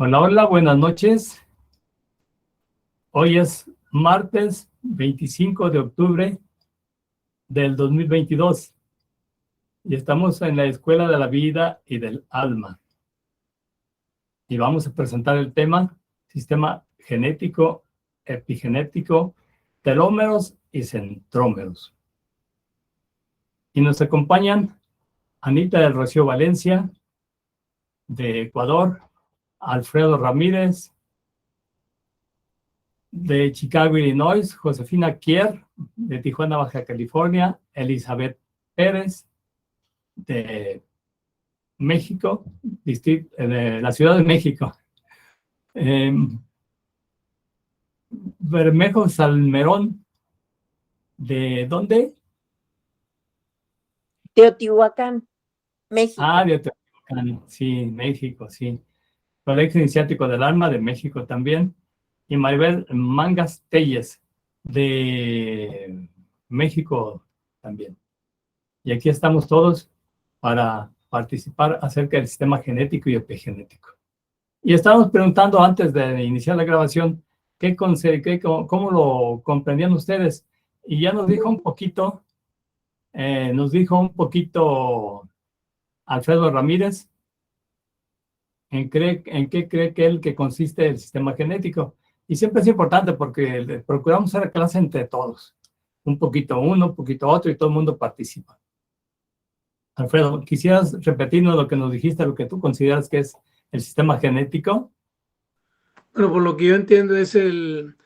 Hola, hola, buenas noches. Hoy es martes 25 de octubre del 2022 y estamos en la Escuela de la Vida y del Alma. Y vamos a presentar el tema Sistema Genético, Epigenético, Telómeros y Centrómeros. Y nos acompañan Anita del Rocío Valencia, de Ecuador, Alfredo Ramírez, de Chicago, Illinois, Josefina Kier, de Tijuana, Baja California, Elizabeth Pérez, de México, de la Ciudad de México, Bermejo Salmerón, ¿de dónde? Teotihuacán, México. Ah, de Teotihuacán, sí, México, sí. Colegio Iniciático del Alma, de México también. Y Maribel Mangas Telles, de México también. Y aquí estamos todos para participar acerca del sistema genético y epigenético. Y estábamos preguntando antes de iniciar la grabación, ¿cómo lo comprendían ustedes? Y ya nos dijo un poquito Alfredo Ramírez, en qué cree que consiste el sistema genético. Y siempre es importante porque procuramos hacer clase entre todos. Un poquito uno, un poquito otro y todo el mundo participa. Alfredo, ¿quisieras repetirnos lo que nos dijiste, lo que tú consideras que es el sistema genético? Bueno, por lo que yo entiendo es el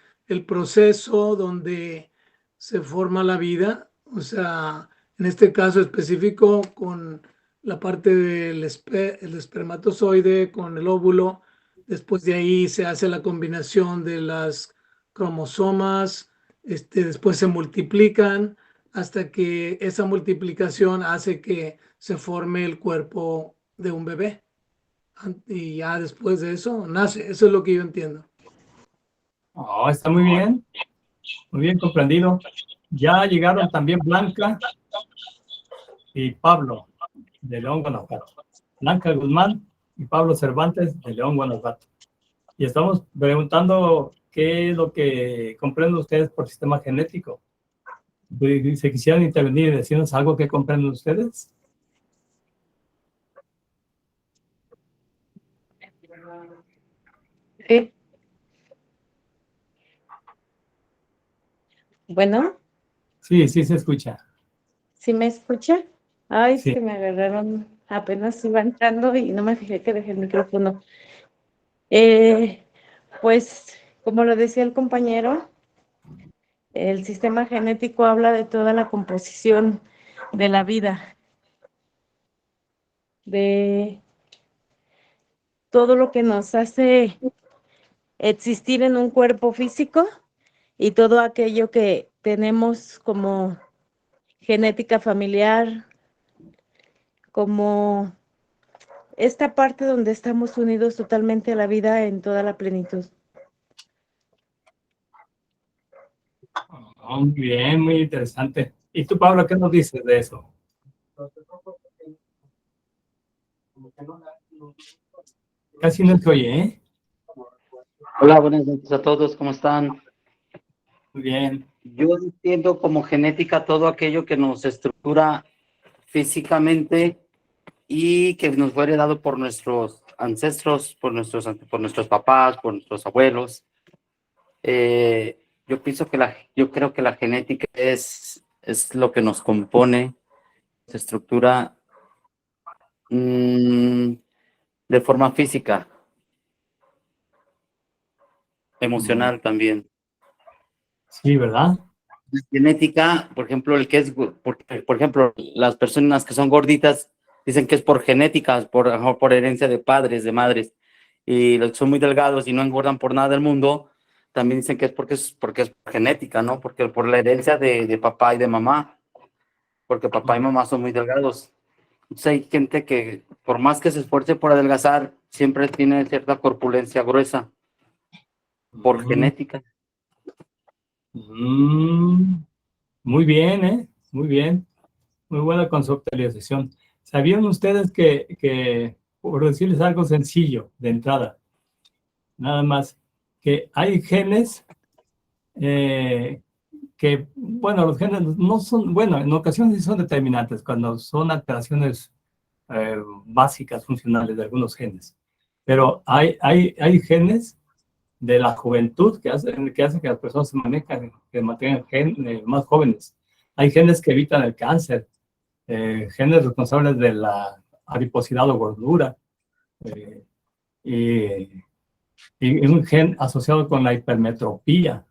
proceso donde se forma la vida, o sea, en este caso específico con la parte del el espermatozoide con el óvulo, después de ahí se hace la combinación de las cromosomas, después se multiplican hasta que esa multiplicación hace que se forme el cuerpo de un bebé. Y ya después de eso nace. Eso es lo que yo entiendo. Oh, está muy bien comprendido. Ya llegaron también Blanca y Pablo, de León, Guanajuato. Blanca Guzmán y Pablo Cervantes, de León, Guanajuato. Y estamos preguntando qué es lo que comprenden ustedes por sistema genético. Si quisieran intervenir y decirnos algo que comprenden ustedes. Sí. Bueno. Sí, sí se escucha. ¿Sí me escucha? Ay, Sí. es que me agarraron, apenas iba entrando y no me fijé que dejé el micrófono. Pues, como lo decía el compañero, el sistema genético habla de toda la composición de la vida, de todo lo que nos hace existir en un cuerpo físico y todo aquello que tenemos como genética familiar, como esta parte donde estamos unidos totalmente a la vida en toda la plenitud. Oh, muy bien, muy interesante. ¿Y tú, Pablo, qué nos dices de eso? Casi no te oye, ¿eh? Hola, buenas noches a todos, ¿cómo están? Muy bien. Yo entiendo como genética todo aquello que nos estructura físicamente y que nos fue heredado por nuestros ancestros, por nuestros papás, por nuestros abuelos. Yo creo que la genética es lo que nos compone, se estructura de forma física, emocional también. Sí, ¿verdad? La genética, por ejemplo, por ejemplo, las personas que son gorditas dicen que es por genética, por herencia de padres, de madres, y los que son muy delgados y no engordan por nada del mundo, también dicen que es porque es por genética, ¿no? Porque por la herencia de papá y de mamá, porque papá y mamá son muy delgados. Entonces hay gente que por más que se esfuerce por adelgazar, siempre tiene cierta corpulencia gruesa, por genética. Muy bien, ¿eh? Muy bien. Muy buena conceptualización. ¿Sabían ustedes que, por decirles algo sencillo de entrada, nada más, que hay genes que, bueno, los genes no son, bueno, en ocasiones sí son determinantes, cuando son alteraciones básicas, funcionales de algunos genes. Pero hay genes de la juventud que hacen que las personas se manejan, que mantengan más jóvenes. Hay genes que evitan el cáncer, genes responsables de la adiposidad o gordura, y un gen asociado con la hipermetropía,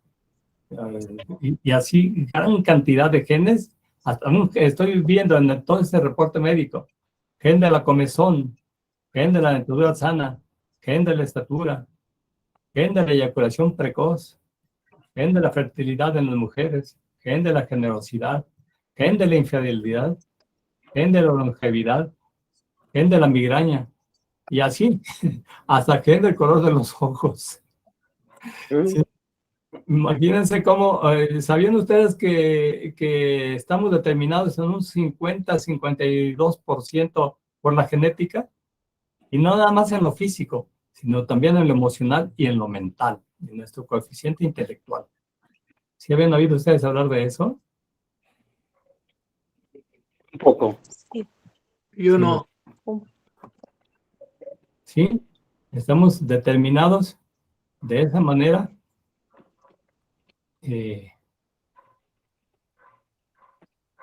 y así gran cantidad de genes. Hasta estoy viendo en todo este reporte médico, gen de la comezón, gen de la dentadura sana, gen de la estatura, gen de la eyaculación precoz, gen de la fertilidad en las mujeres, gen de la generosidad, gen de la infidelidad, gen de la longevidad, gen de la migraña, y así, hasta gen del color de los ojos. Sí. Imagínense cómo, ¿sabían ustedes que estamos determinados en un 50-52% por la genética? Y no nada más en lo físico, sino también en lo emocional y en lo mental, en nuestro coeficiente intelectual. ¿Sí habían oído ustedes hablar de eso? Un poco. Sí. Yo Sí. no. Sí, estamos determinados de esa manera.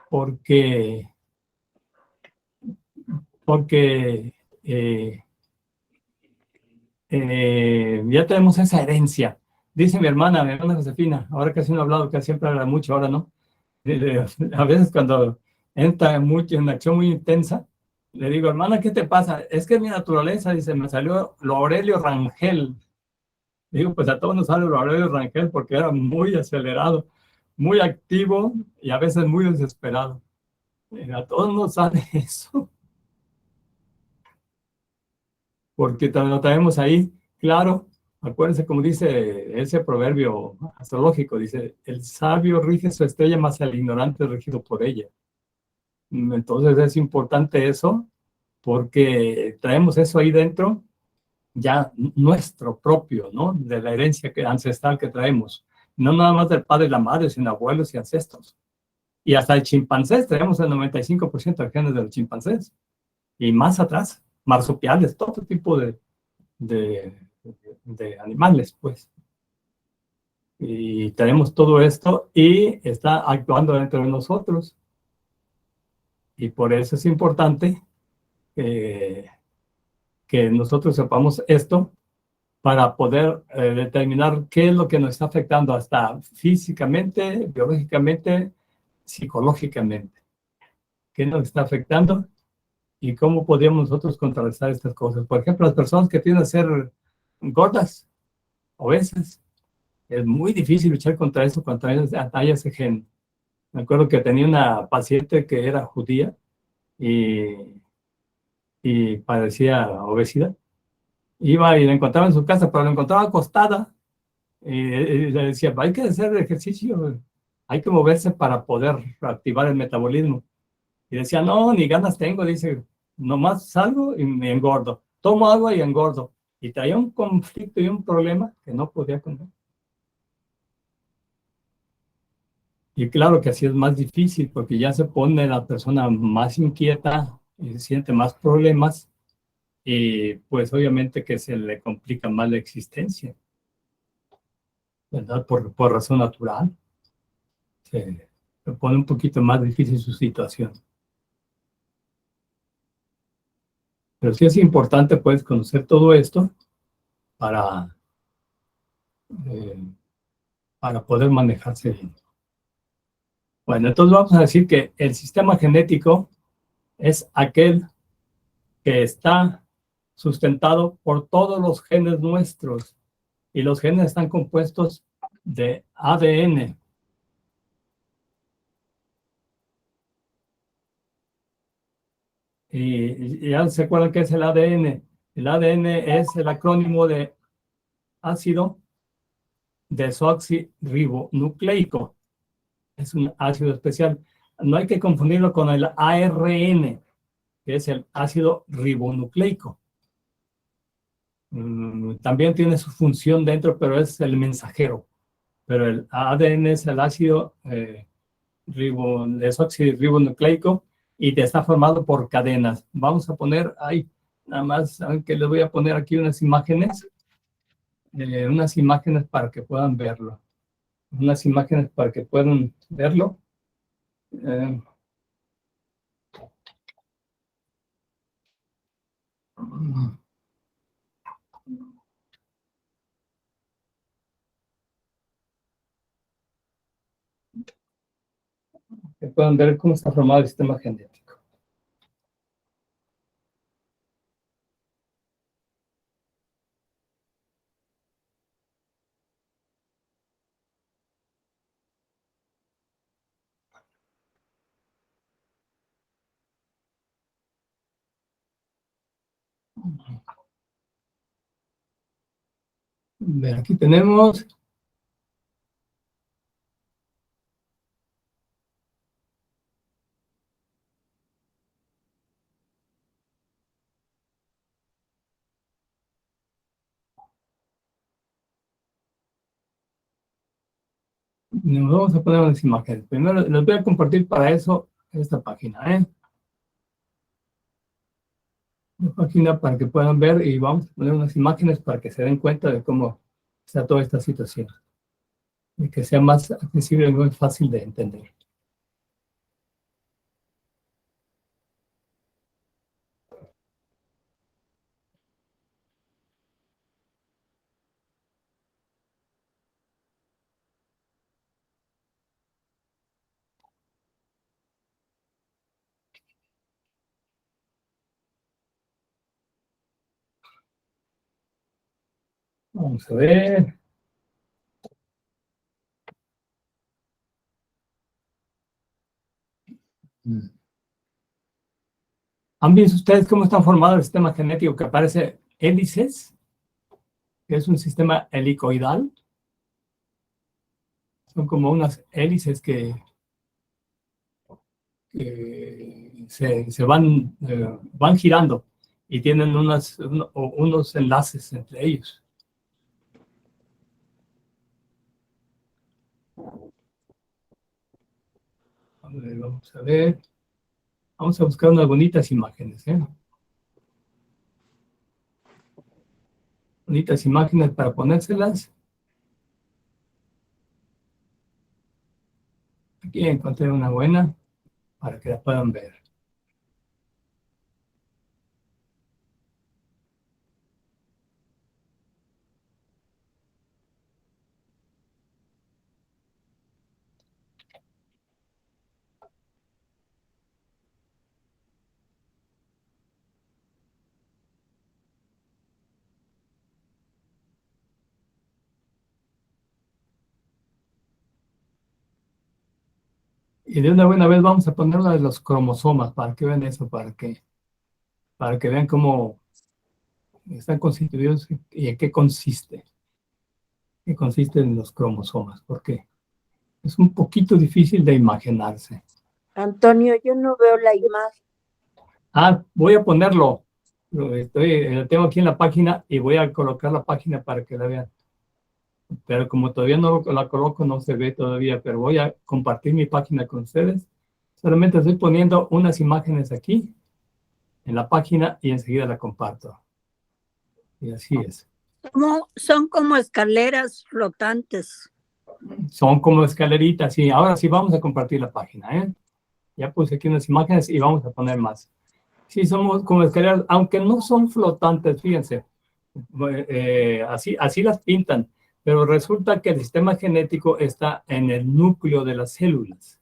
Porque ya tenemos esa herencia. Dice mi hermana Josefina, ahora casi no ha hablado, que siempre habla mucho, ahora no. A veces cuando entra mucho en una acción muy intensa, le digo, hermana, ¿qué te pasa? Es que mi naturaleza, dice, me salió lo Aurelio Rangel. Digo, pues a todos nos sale lo Aurelio Rangel porque era muy acelerado, muy activo y a veces muy desesperado. A todos nos sale eso, porque también lo traemos ahí, claro. Acuérdense, como dice ese proverbio astrológico, dice, el sabio rige su estrella, más el ignorante es regido por ella. Entonces es importante eso, porque traemos eso ahí dentro, ya nuestro propio, ¿no? De la herencia ancestral que traemos. No nada más del padre y la madre, sino abuelos y ancestros. Y hasta el chimpancés, tenemos el 95% de genes de los chimpancés. Y más atrás, marsupiales, todo tipo de animales, pues. Y tenemos todo esto y está actuando dentro de nosotros. Y por eso es importante que nosotros sepamos esto para poder determinar qué es lo que nos está afectando hasta físicamente, biológicamente, psicológicamente. ¿Qué nos está afectando? ¿Y cómo podríamos nosotros contrarrestar estas cosas? Por ejemplo, las personas que tienden a ser gordas, obesas, es muy difícil luchar contra eso cuando hay ese gen. Me acuerdo que tenía una paciente que era judía y padecía obesidad. Iba y la encontraba en su casa, pero la encontraba acostada. Y le decía, hay que hacer ejercicio, hay que moverse para poder activar el metabolismo. Y decía, no, ni ganas tengo, dice, nomás salgo y me engordo. Tomo agua y engordo. Y traía un conflicto y un problema que no podía comer. Y claro que así es más difícil porque ya se pone la persona más inquieta y siente más problemas y pues obviamente que se le complica más la existencia, ¿verdad? Por razón natural. Se pone un poquito más difícil su situación. Pero sí es importante pues conocer todo esto para, eh, para poder manejarse bien. Bueno, entonces vamos a decir que el sistema genético es aquel que está sustentado por todos los genes nuestros, y los genes están compuestos de ADN. Y ya se acuerdan qué es el ADN. El ADN es el acrónimo de ácido desoxirribonucleico. Es un ácido especial. No hay que confundirlo con el ARN, que es el ácido ribonucleico. También tiene su función dentro, pero es el mensajero. Pero el ADN es el ácido desoxirribonucleico y te está formado por cadenas. Vamos a poner ahí, nada más, aunque les voy a poner aquí unas imágenes para que puedan verlo. Unas imágenes para que puedan verlo. Que puedan ver cómo está formado el sistema genético. Ver, aquí tenemos nos vamos a poner unas imágenes. Primero les voy a compartir para eso esta página, Una página para que puedan ver y vamos a poner unas imágenes para que se den cuenta de cómo está toda esta situación. Y que sea más accesible y más fácil de entender. Vamos a ver. ¿Han visto ustedes cómo está formado el sistema genético que aparece hélices? Que es un sistema helicoidal. Son como unas hélices que se van girando y tienen unos enlaces entre ellos. Vamos a ver. Vamos a buscar unas bonitas imágenes. Bonitas imágenes para ponérselas. Aquí encontré una buena para que la puedan ver. Y de una buena vez vamos a poner una de los cromosomas para que vean eso, para que vean cómo están constituidos y en qué consiste. ¿Qué consisten en los cromosomas? Porque es un poquito difícil de imaginarse. Antonio, yo no veo la imagen. Voy a ponerlo. Lo tengo aquí en la página y voy a colocar la página para que la vean. Pero como todavía no la coloco, no se ve todavía, pero voy a compartir mi página con ustedes. Solamente estoy poniendo unas imágenes aquí en la página y enseguida la comparto. Y así es. Son como escaleras flotantes. Son como escaleritas, sí. Ahora sí vamos a compartir la página, Ya puse aquí unas imágenes y vamos a poner más. Sí, somos como escaleras, aunque no son flotantes, fíjense. Así las pintan. Pero resulta que el sistema genético está en el núcleo de las células.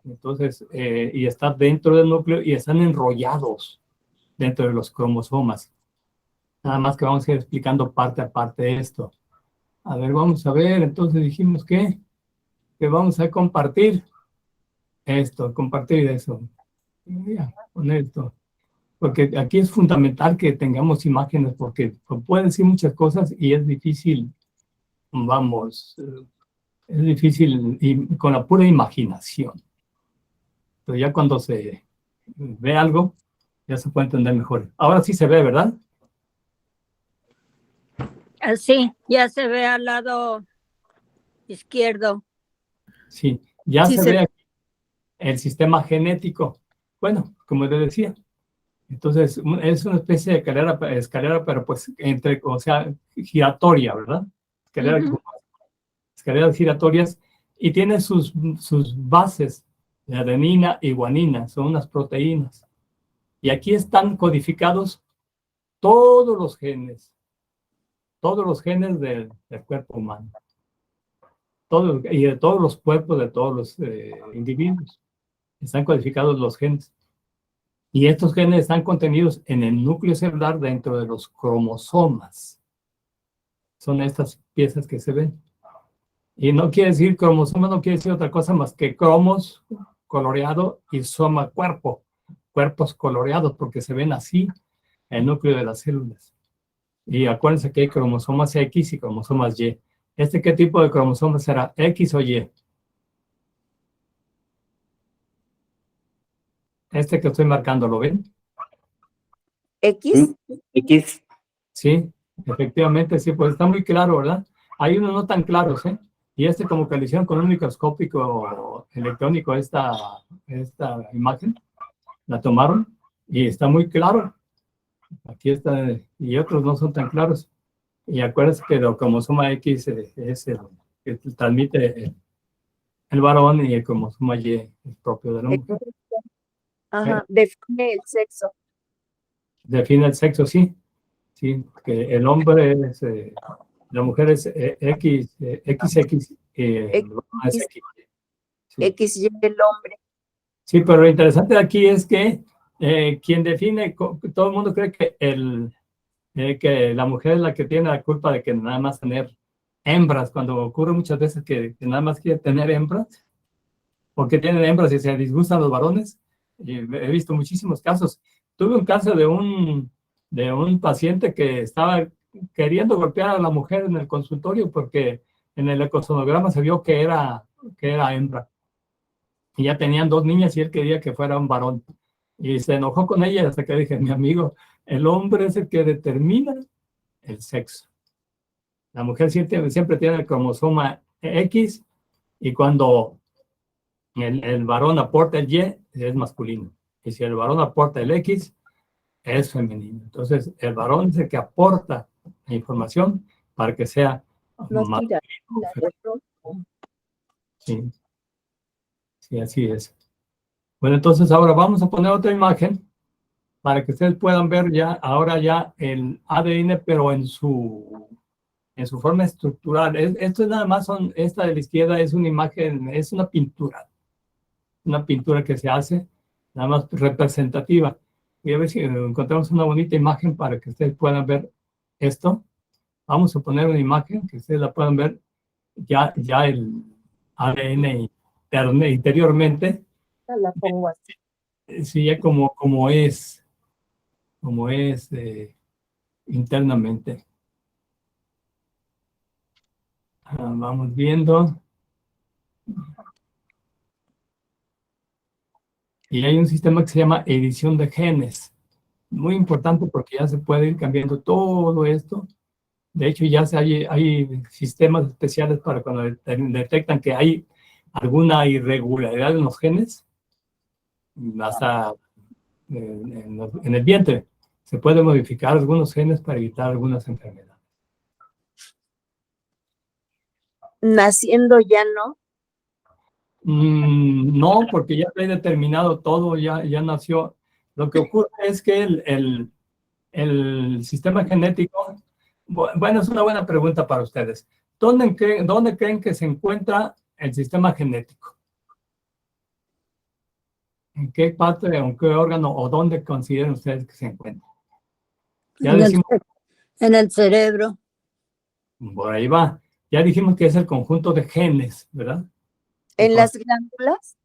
Entonces, y está dentro del núcleo y están enrollados dentro de los cromosomas. Nada más que vamos a ir explicando parte a parte esto. A ver, vamos a ver. Entonces dijimos que vamos a compartir compartir eso. Voy a poner esto. Porque aquí es fundamental que tengamos imágenes porque pueden decir muchas cosas y es difícil, es difícil y con la pura imaginación. Pero ya cuando se ve algo, ya se puede entender mejor. Ahora sí se ve, ¿verdad? Así, ya se ve al lado izquierdo. Sí, ya Sí, se se- ve aquí el sistema genético. Bueno, como te decía, entonces es una especie de escalera, pero pues o sea, giratoria, ¿verdad? Escalera, Ujú. escaleras giratorias, y tiene sus bases de adenina y guanina, son unas proteínas. Y aquí están codificados todos los genes del cuerpo humano, y de todos los cuerpos de todos los individuos. Están codificados los genes. Y estos genes están contenidos en el núcleo celular dentro de los cromosomas. Son estas piezas que se ven. Y no quiere decir cromosoma, no quiere decir otra cosa más que cromos, coloreado, y soma, cuerpo. Cuerpos coloreados, porque se ven así el núcleo de las células. Y acuérdense que hay cromosomas X y cromosomas Y. ¿Qué tipo de cromosoma será? ¿X o Y? Que estoy marcando, ¿lo ven? X. X. Sí, efectivamente, sí, pues está muy claro, ¿verdad? Hay unos no tan claros, ¿eh? Y como que le hicieron con un microscópico electrónico esta imagen, la tomaron y está muy claro. Aquí está, y otros no son tan claros. Y acuérdense que el cromosoma X es el que transmite el varón, y el cromosoma Y es propio de la mujer. Ajá, define el sexo. Define el sexo, sí. Sí, que el hombre es, la mujer es XX, el varón es X, XY. Sí. XY el hombre. Sí, pero lo interesante de aquí es que quien define, todo el mundo cree que la mujer es la que tiene la culpa de que nada más tener hembras, cuando ocurre muchas veces que nada más quiere tener hembras, porque tienen hembras y se disgustan los varones. Y he visto muchísimos casos. Tuve un caso de un paciente que estaba queriendo golpear a la mujer en el consultorio porque en el ecosonograma se vio que era hembra. Y ya tenían 2 niñas y él quería que fuera un varón. Y se enojó con ella hasta que dije, mi amigo, el hombre es el que determina el sexo. La mujer siempre tiene el cromosoma X, y cuando el varón aporta el Y, es masculino. Y si el varón aporta el X, es femenino. Entonces, el varón es el que aporta la información para que sea No, masculino. Sí, sí, así es. Bueno, entonces ahora vamos a poner otra imagen para que ustedes puedan ver ahora ya el ADN, pero en su forma estructural. Esto es nada más, esta de la izquierda es una imagen, es una pintura que se hace, nada más representativa. Voy a ver si encontramos una bonita imagen para que ustedes puedan ver esto. Vamos a poner una imagen que ustedes la puedan ver, ya el ADN interiormente, La pongo así. sí, ya como es internamente. Vamos viendo. Y hay un sistema que se llama edición de genes. Muy importante porque ya se puede ir cambiando todo esto. De hecho, ya hay sistemas especiales para cuando detectan que hay alguna irregularidad en los genes, hasta en el vientre. Se puede modificar algunos genes para evitar algunas enfermedades. Naciendo ya no. No, porque ya está determinado todo, ya nació. Lo que ocurre es que el sistema genético, bueno, es una buena pregunta para ustedes. ¿Dónde creen que se encuentra el sistema genético? ¿En qué parte, en qué órgano, o dónde consideran ustedes que se encuentra? Ya decimos, En el cerebro. por ahí va. Ya dijimos que es el conjunto de genes, ¿verdad? En las glándulas.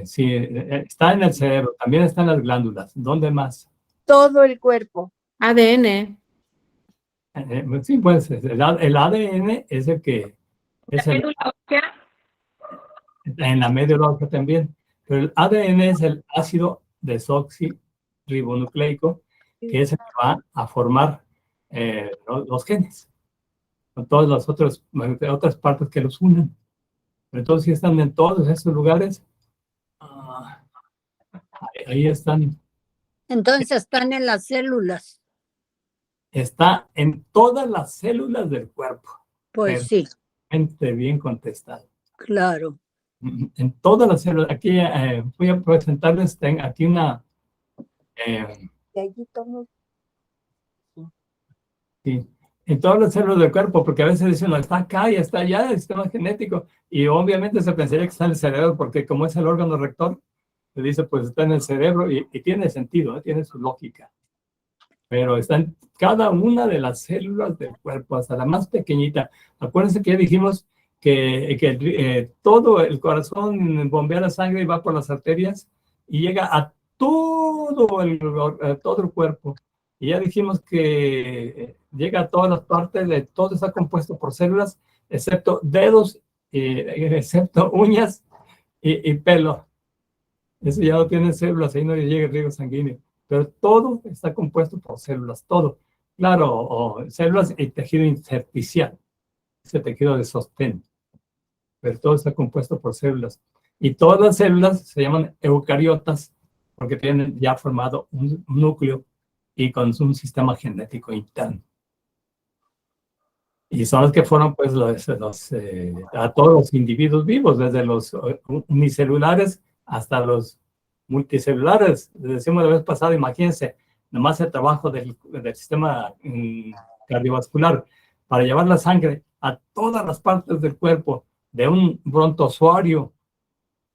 Sí, está en el cerebro, también está en las glándulas. ¿Dónde más? Todo el cuerpo. ADN. Sí, pues el ADN es el que es en la médula ósea también, pero el ADN es el ácido desoxirribonucleico, que es el que va a formar los genes, con todas las otras partes que los unen. Pero entonces, si están en todos esos lugares, ahí están. Entonces están en las células. Está en todas las células del cuerpo. Pues sí, Bien contestado. claro. En todas las células. Aquí voy a presentarles aquí una. Sí, en todas las células del cuerpo, porque a veces dicen, no, está acá y está allá el sistema genético. Y obviamente se pensaría que está en el cerebro, porque como es el órgano rector, se dice, pues está en el cerebro y tiene sentido, tiene su lógica. Pero está en cada una de las células del cuerpo, hasta la más pequeñita. Acuérdense que ya dijimos que todo el corazón bombea la sangre y va por las arterias y llega a todo el cuerpo. Y ya dijimos que llega a todas las partes, todo está compuesto por células, excepto dedos, excepto uñas y pelo. Eso ya no tiene células, ahí no llega el riego sanguíneo. Pero todo está compuesto por células, todo. Claro, o células y tejido intersticial, ese tejido de sostén. Pero todo está compuesto por células. Y todas las células se llaman eucariotas porque tienen ya formado un núcleo y con un sistema genético interno. Y son los que fueron, pues, a todos los individuos vivos, desde los unicelulares hasta los multicelulares. Les decimos la vez pasada, imagínense, nomás el trabajo del sistema cardiovascular para llevar la sangre a todas las partes del cuerpo, de un brontozoario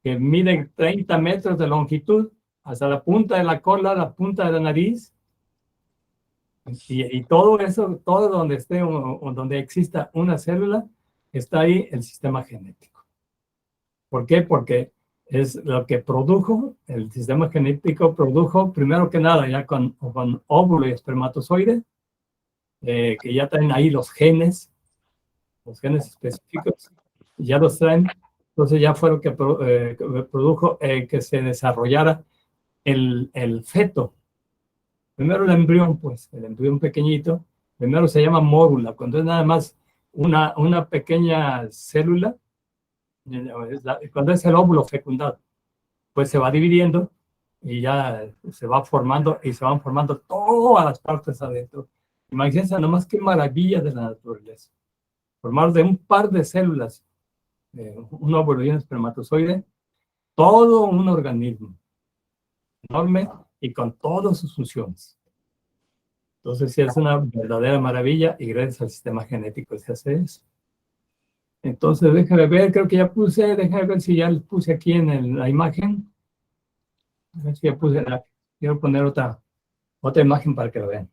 que mide 30 metros de longitud hasta la punta de la cola, la punta de la nariz, y todo eso, todo donde esté o donde exista una célula, está ahí el sistema genético. ¿Por qué? Porque es lo que produjo, el sistema genético produjo, primero que nada, ya con óvulo y espermatozoide, que ya traen ahí los genes específicos, ya los traen. Entonces ya fue lo que produjo que se desarrollara el feto. Primero el embrión, pues, el embrión pequeñito, primero se llama mórula, cuando es nada más una pequeña célula, cuando es el óvulo fecundado, pues se va dividiendo y ya se va formando y se van formando todas las partes adentro. Imagínense nomás qué maravilla de la naturaleza. Formar de un par de células, un óvulo y un espermatozoide, todo un organismo enorme y con todas sus funciones. Entonces, sí, es una verdadera maravilla y gracias al sistema genético se hace eso. Entonces, déjame ver, creo que ya puse, déjame ver si ya les puse aquí en la imagen. A ver si ya puse, quiero poner otra imagen para que lo vean.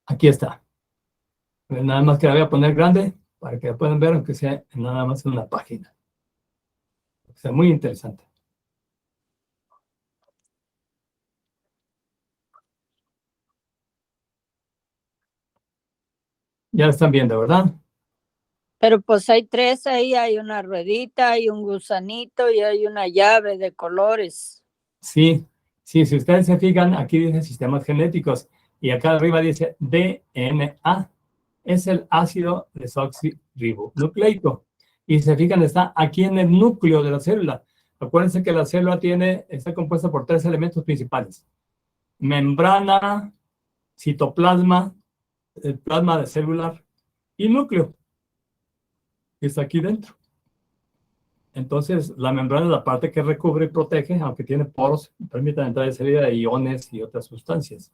Aquí está. Nada más que la voy a poner grande para que la puedan ver, aunque sea nada más en una página. O sea, muy interesante. Ya lo están viendo, ¿verdad? Pero pues hay tres ahí, hay una ruedita, hay un gusanito y hay una llave de colores. Sí, sí, si ustedes se fijan, aquí dice sistemas genéticos y acá arriba dice DNA. Es el ácido desoxirribonucleico. Y se fijan, está aquí en el núcleo de la célula. Acuérdense que la célula está compuesta por 3 elementos principales: membrana, citoplasma, el plasma celular y núcleo, que está aquí dentro. Entonces, la membrana es la parte que recubre y protege, aunque tiene poros, permite la entrada y salida de iones y otras sustancias.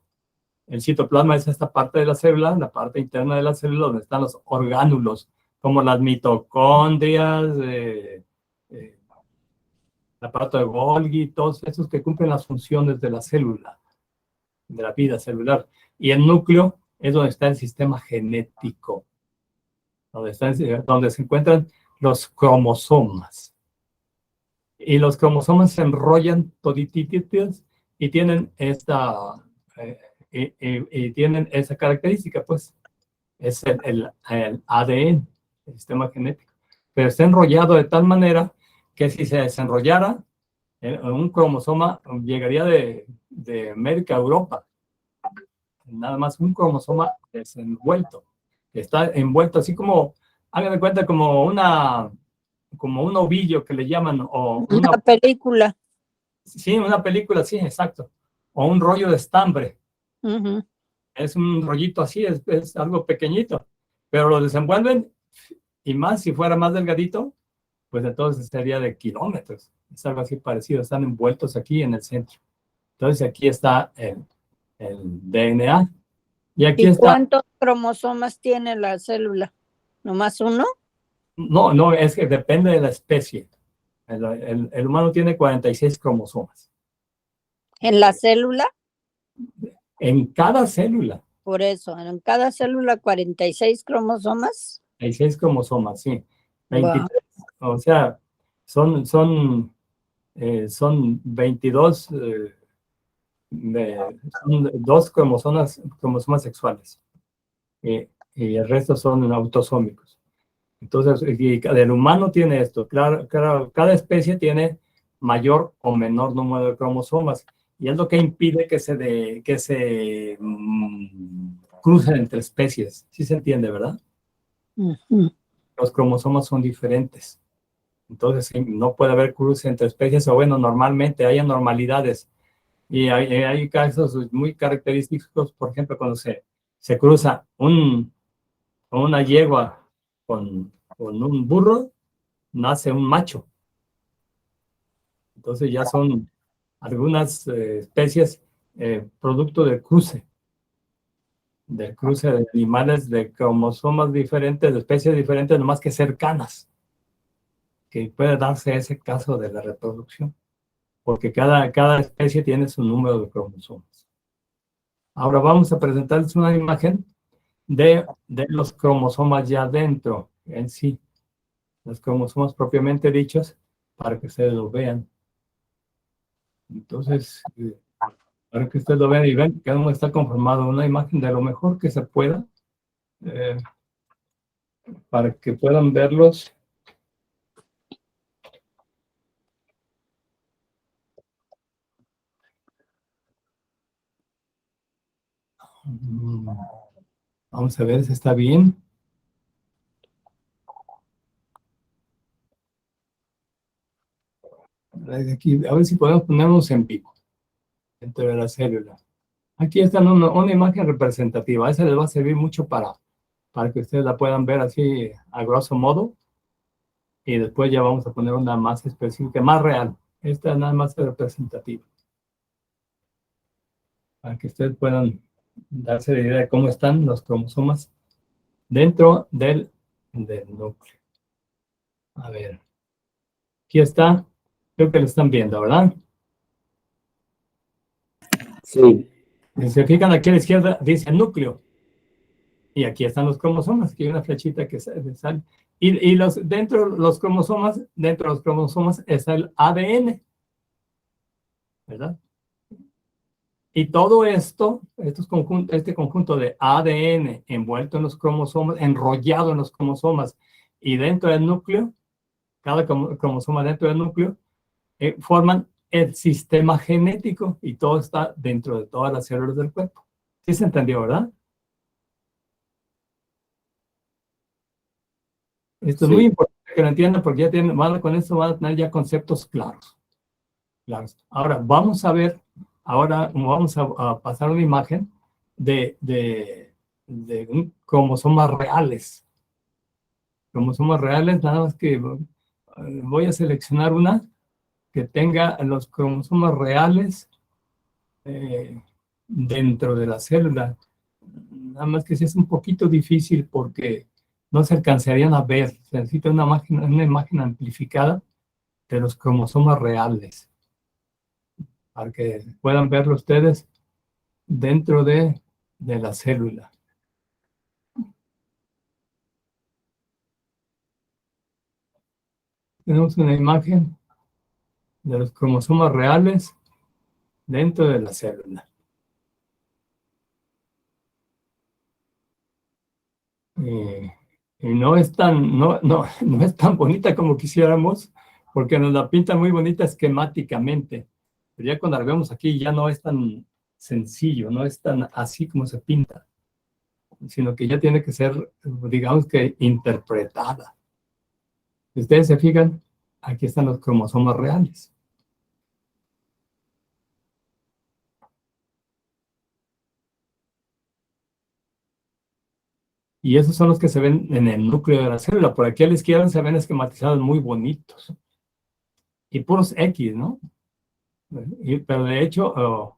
El citoplasma es esta parte de la célula, la parte interna de la célula, donde están los orgánulos, como las mitocondrias, el aparato de Golgi, todos esos que cumplen las funciones de la célula, de la vida celular. Y el núcleo es donde está el sistema genético, donde se encuentran los cromosomas. Y los cromosomas se enrollan todititos y tienen tienen esa característica, pues, es el ADN, el sistema genético. Pero está enrollado de tal manera que si se desenrollara, un cromosoma llegaría de América a Europa. nada más un cromosoma desenvuelto. Está envuelto así como, hagan de cuenta, como un ovillo que le llaman, o Una película. sí, una película, sí, exacto. O un rollo de estambre. Ujú. Es un rollito así, es algo pequeñito, pero lo desenvuelven, y más si fuera más delgadito, pues entonces sería de kilómetros. Es algo así parecido, están envueltos aquí en el centro. Entonces aquí está el DNA, y aquí ¿Y está, cuántos cromosomas tiene la célula? ¿Nomás uno? no, es que depende de la especie. El humano tiene 46 cromosomas. ¿En la célula? En cada célula, Por eso, en cada célula 46 cromosomas. hay 6 cromosomas, sí. Wow. 23, o sea, son 22, son 2 cromosomas sexuales, y el resto son autosómicos. Entonces, y el humano tiene esto. Claro, cada especie tiene mayor o menor número de cromosomas, y es lo que impide que se crucen entre especies. ¿Sí se entiende, verdad? Ujú. Los cromosomas son diferentes. Entonces, sí, no puede haber cruce entre especies, o bueno, normalmente hay anormalidades. Y hay casos muy característicos, por ejemplo, cuando se cruza una yegua con un burro, nace un macho. Entonces ya son algunas especies producto del cruce de animales de cromosomas diferentes, de especies diferentes, nomás que cercanas, que puede darse ese caso de la reproducción, porque cada especie tiene su número de cromosomas. Ahora vamos a presentarles una imagen de los cromosomas ya dentro en sí, los cromosomas propiamente dichos, para que ustedes lo vean. Entonces, para que ustedes lo vean y vean cómo está conformado, una imagen de lo mejor que se pueda, eh, para que puedan verlos. Vamos a ver si está bien. Aquí, a ver si podemos ponernos en vivo dentro de la célula. Aquí está una imagen representativa. Esa les va a servir mucho para que ustedes la puedan ver así a grosso modo. Y después ya vamos a poner una más específica, más real. Esta es nada más representativa, para que ustedes puedan darse la idea de cómo están los cromosomas dentro del núcleo. A ver, aquí está. Creo que lo están viendo, ¿verdad? Sí. Si se fijan aquí a la izquierda, dice núcleo. Y aquí están los cromosomas. Aquí hay una flechita que sale. Y dentro de los cromosomas está el ADN, ¿verdad? Y todo esto, este conjunto de ADN envuelto en los cromosomas, enrollado en los cromosomas y dentro del núcleo, cada cromosoma dentro del núcleo, forman el sistema genético, y todo está dentro de todas las células del cuerpo. ¿Sí se entendió, verdad? Esto es muy importante que lo entiendan, porque con esto van a tener ya conceptos claros. Ahora, vamos a ver, vamos a pasar una imagen de cromosomas reales. Cromosomas reales, nada más que voy a seleccionar una que tenga los cromosomas reales dentro de la célula. Nada más que sí es un poquito difícil porque no se alcanzarían a ver. Se necesita una imagen amplificada de los cromosomas reales, para que puedan verlo ustedes dentro de la célula. Tenemos una imagen de los cromosomas reales dentro de la célula. Y no es no es tan bonita como quisiéramos, porque nos la pintan muy bonita esquemáticamente. Pero ya cuando la vemos aquí ya no es tan sencillo, no es tan así como se pinta, sino que ya tiene que ser, digamos que, interpretada. Si ustedes se fijan, aquí están los cromosomas reales. Y esos son los que se ven en el núcleo de la célula. Por aquí a la izquierda se ven esquematizados muy bonitos. Y puros X, ¿no? Pero de hecho,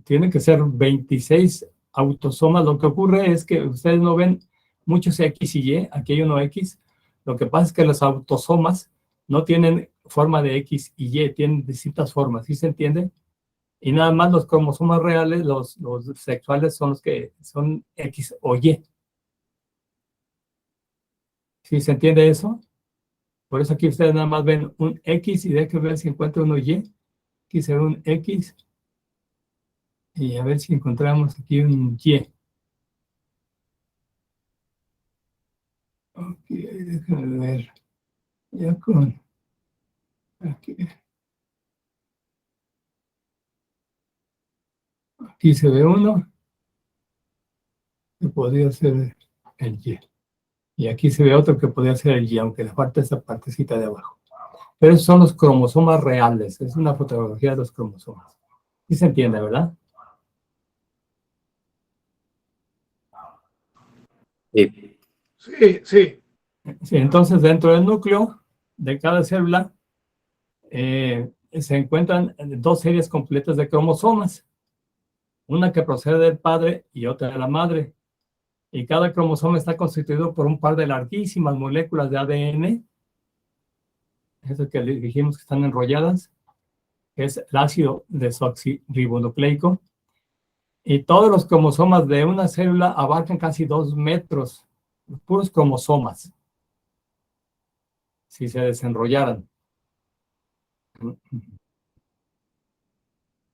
tienen que ser 26 autosomas. Lo que ocurre es que ustedes no ven muchos X y Y. Aquí hay uno X. Lo que pasa es que los autosomas no tienen forma de X y Y, tienen distintas formas. ¿Sí se entiende? Y nada más los cromosomas reales, los sexuales, son los que son X o Y. ¿Sí se entiende eso? Por eso aquí ustedes nada más ven un X y dejen ver si encuentran uno Y. Aquí se ve un X. Y a ver si encontramos aquí un Y. Ok, déjenme ver. Ya con... Aquí se ve uno. Que podría ser el Y. Y aquí se ve otro que podría ser el Y, aunque le falta esa partecita de abajo. Pero esos son los cromosomas reales. Es una fotografía de los cromosomas. ¿Sí se entiende, verdad? Sí. Sí, sí. Sí, entonces, dentro del núcleo de cada célula se encuentran dos series completas de cromosomas. Una que procede del padre y otra de la madre. Y cada cromosoma está constituido por un par de larguísimas moléculas de ADN. Eso que dijimos que están enrolladas. Es el ácido desoxirribonucleico. Y todos los cromosomas de una célula abarcan casi 2 metros. Puros cromosomas. Si se desenrollaran.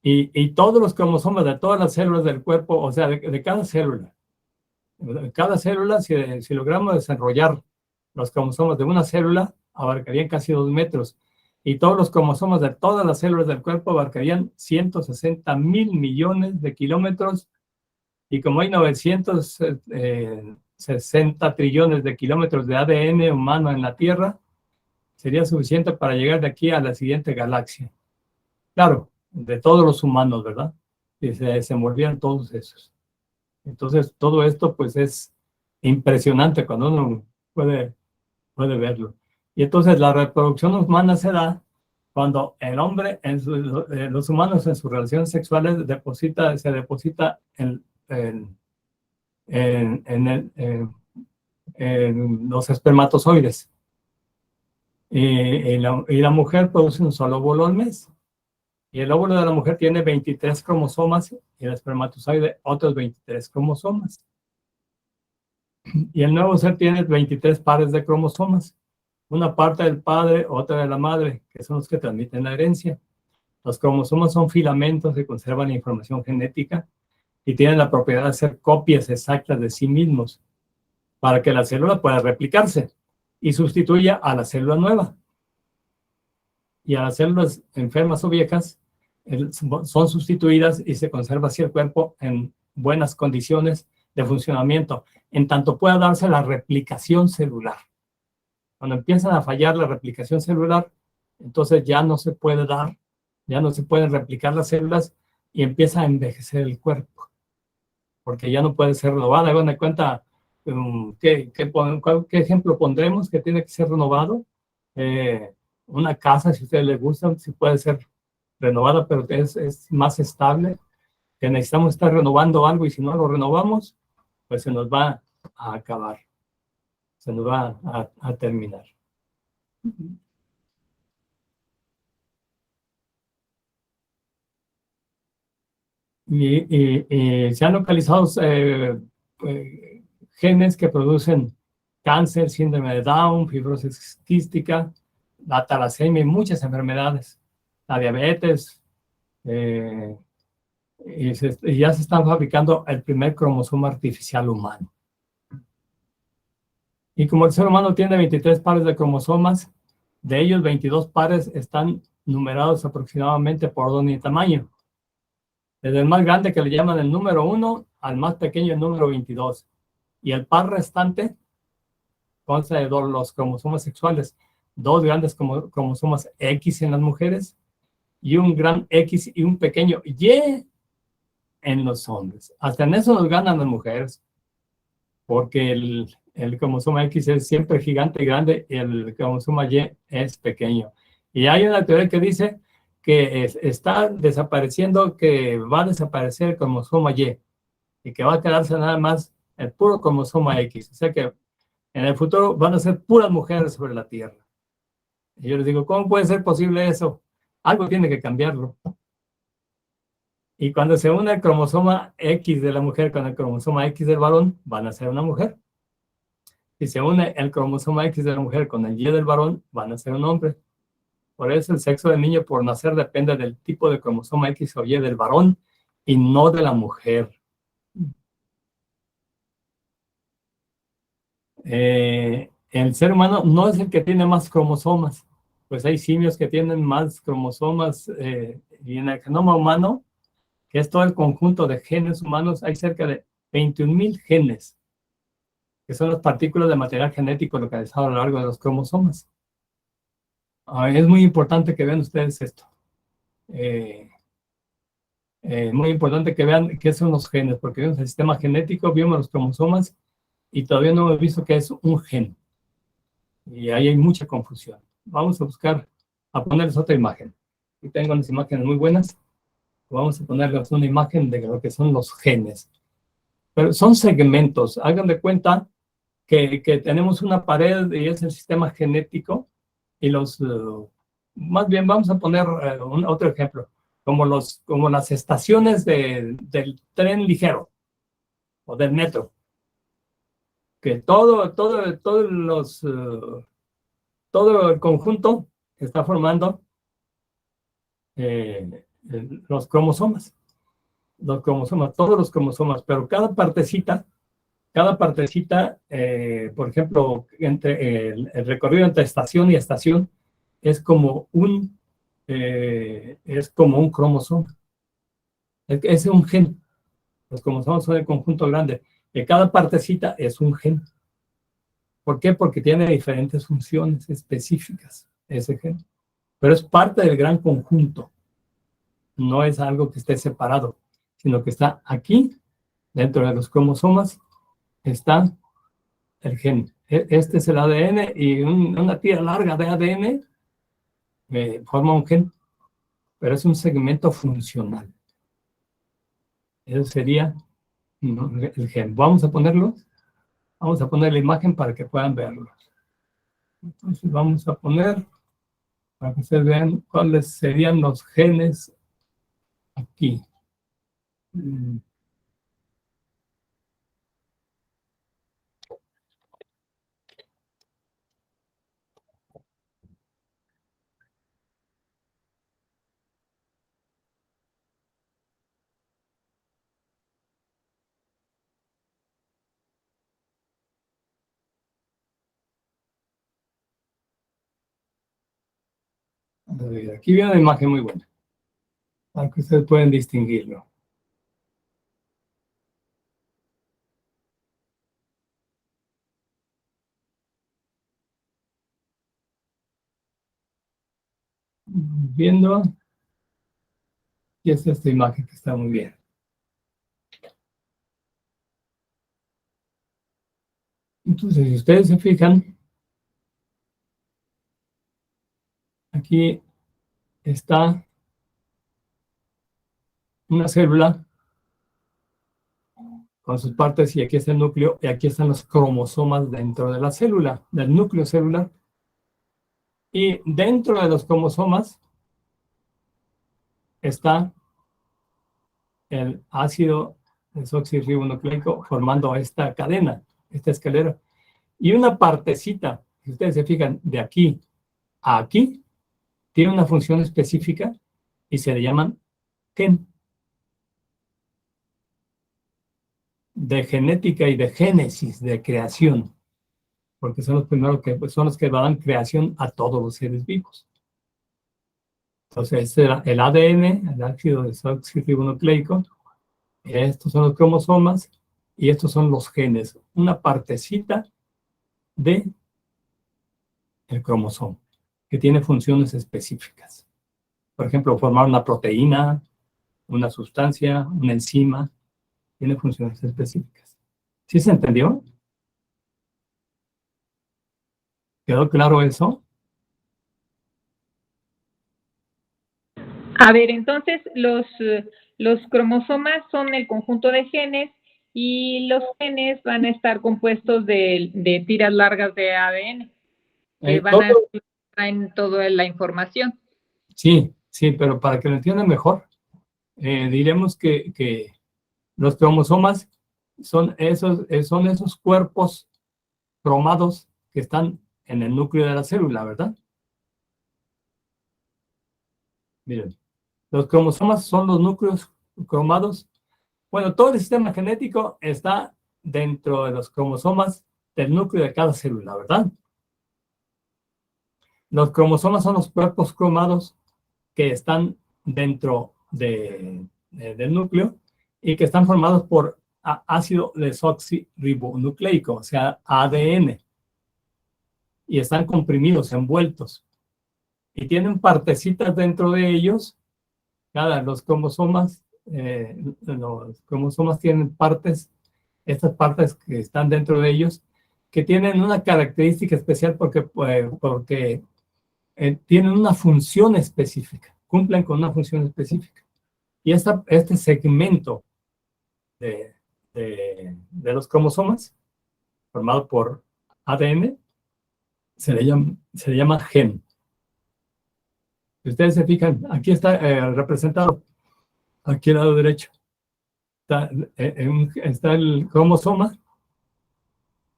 Y todos los cromosomas de todas las células del cuerpo, o sea, de cada célula. Cada célula, si logramos desenrollar los cromosomas de una célula, abarcarían casi 2 metros. Y todos los cromosomas de todas las células del cuerpo abarcarían 160.000 millones de kilómetros. Y como hay 960 trillones de kilómetros de ADN humano en la Tierra, sería suficiente para llegar de aquí a la siguiente galaxia. Claro, de todos los humanos, ¿verdad? Y se desenvolvían todos esos. Entonces, todo esto, pues, es impresionante cuando uno puede verlo. Y entonces, la reproducción humana se da cuando el hombre, los humanos en sus relaciones sexuales, se deposita en los espermatozoides. Y la mujer produce un solo óvulo al mes. Y el óvulo de la mujer tiene 23 cromosomas y el espermatozoide otros 23 cromosomas. Y el nuevo ser tiene 23 pares de cromosomas. Una parte del padre, otra de la madre, que son los que transmiten la herencia. Los cromosomas son filamentos que conservan la información genética y tienen la propiedad de hacer copias exactas de sí mismos para que la célula pueda replicarse y sustituya a la célula nueva. Y a las células enfermas o viejas son sustituidas y se conserva así el cuerpo en buenas condiciones de funcionamiento, en tanto pueda darse la replicación celular. Cuando empiezan a fallar la replicación celular, entonces ya no se puede dar, ya no se pueden replicar las células y empieza a envejecer el cuerpo, porque ya no puede ser renovada. Hagan de cuenta, ¿qué ejemplo pondremos que tiene que ser renovado? Una casa, si a ustedes les gusta, sí puede ser renovada, pero es más estable, que necesitamos estar renovando algo y si no lo renovamos, pues se nos va a acabar, se nos va a terminar. Y se han localizado genes que producen cáncer, síndrome de Down, fibrosis quística, la talasemia y muchas enfermedades, la diabetes, y ya se están fabricando el primer cromosoma artificial humano. Y como el ser humano tiene 23 pares de cromosomas, de ellos 22 pares están numerados aproximadamente por orden y tamaño. Desde el más grande, que le llaman el número 1, al más pequeño, el número 22. Y el par restante consta de los cromosomas sexuales, 2 grandes cromosomas X en las mujeres y un gran X y un pequeño Y en los hombres. Hasta en eso nos ganan las mujeres, porque el cromosoma X es siempre gigante y grande y el cromosoma Y es pequeño. Y hay una teoría que dice que está desapareciendo, que va a desaparecer el cromosoma Y y que va a quedarse nada más el puro cromosoma X. O sea que en el futuro van a ser puras mujeres sobre la Tierra. Y yo les digo, ¿cómo puede ser posible eso? Algo tiene que cambiarlo. Y cuando se une el cromosoma X de la mujer con el cromosoma X del varón, van a ser una mujer. Si se une el cromosoma X de la mujer con el Y del varón, van a ser un hombre. Por eso el sexo del niño por nacer depende del tipo de cromosoma X o Y del varón y no de la mujer. El ser humano no es el que tiene más cromosomas, pues hay simios que tienen más cromosomas, y en el genoma humano, que es todo el conjunto de genes humanos, hay cerca de 21,000 genes, que son las partículas de material genético localizado a lo largo de los cromosomas. Es muy importante que vean ustedes esto. Muy importante que vean qué son los genes, porque vemos el sistema genético, vemos los cromosomas, y todavía no hemos visto qué es un gen. Y ahí hay mucha confusión. Vamos a buscar, a ponerles otra imagen. Aquí tengo unas imágenes muy buenas. Vamos a ponerles una imagen de lo que son los genes. Pero son segmentos. Hagan de cuenta que tenemos una pared y es el sistema genético. Y más bien vamos a poner otro ejemplo. Como las estaciones del tren ligero o del metro. Que todo el conjunto está formando los cromosomas, todos los cromosomas, pero cada partecita, por ejemplo, entre el recorrido entre estación y estación es como un cromosoma, es un gen. Los cromosomas son el conjunto grande, y cada partecita es un gen. ¿Por qué? Porque tiene diferentes funciones específicas ese gen. Pero es parte del gran conjunto. No es algo que esté separado, sino que está aquí, dentro de los cromosomas, está el gen. Este es el ADN y una tira larga de ADN forma un gen, pero es un segmento funcional. Eso sería el gen. Vamos a poner la imagen para que puedan verlo. Entonces vamos a poner, para que ustedes vean cuáles serían los genes aquí. Aquí viene una imagen muy buena, para que ustedes puedan distinguirlo. Viendo, y es esta imagen que está muy bien. Entonces, si ustedes se fijan, aquí está una célula con sus partes, y aquí está el núcleo, y aquí están los cromosomas dentro de la célula, del núcleo celular. Y dentro de los cromosomas está el ácido desoxirribonucleico formando esta cadena, esta escalera. Y una partecita, si ustedes se fijan, de aquí a aquí, tiene una función específica y se le llaman gen. De genética y de génesis, de creación, porque son los primeros son los que dan creación a todos los seres vivos. Entonces, el ADN, el ácido desoxirribonucleico, estos son los cromosomas y estos son los genes, una partecita de el cromosoma que tiene funciones específicas. Por ejemplo, formar una proteína, una sustancia, una enzima, tiene funciones específicas. ¿Sí se entendió? ¿Quedó claro eso? A ver, entonces los cromosomas son el conjunto de genes y los genes van a estar compuestos de tiras largas de ADN que van a estar en toda la información. Sí, sí, pero para que lo entiendan mejor, diremos que los cromosomas son esos cuerpos cromados que están en el núcleo de la célula, ¿verdad? Miren, los cromosomas son los núcleos cromados. Bueno, todo el sistema genético está dentro de los cromosomas del núcleo de cada célula, ¿verdad? Los cromosomas son los cuerpos cromados que están dentro del núcleo y que están formados por ácido desoxirribonucleico, o sea, ADN, y están comprimidos, envueltos, y tienen partecitas dentro de ellos. Los cromosomas tienen partes, estas partes que están dentro de ellos, que tienen una característica especial porque tienen una función específica, cumplen con una función específica. Y este segmento de los cromosomas, formado por ADN, se le llama gen. Si ustedes se fijan, aquí está representado, aquí al lado derecho, está el cromosoma,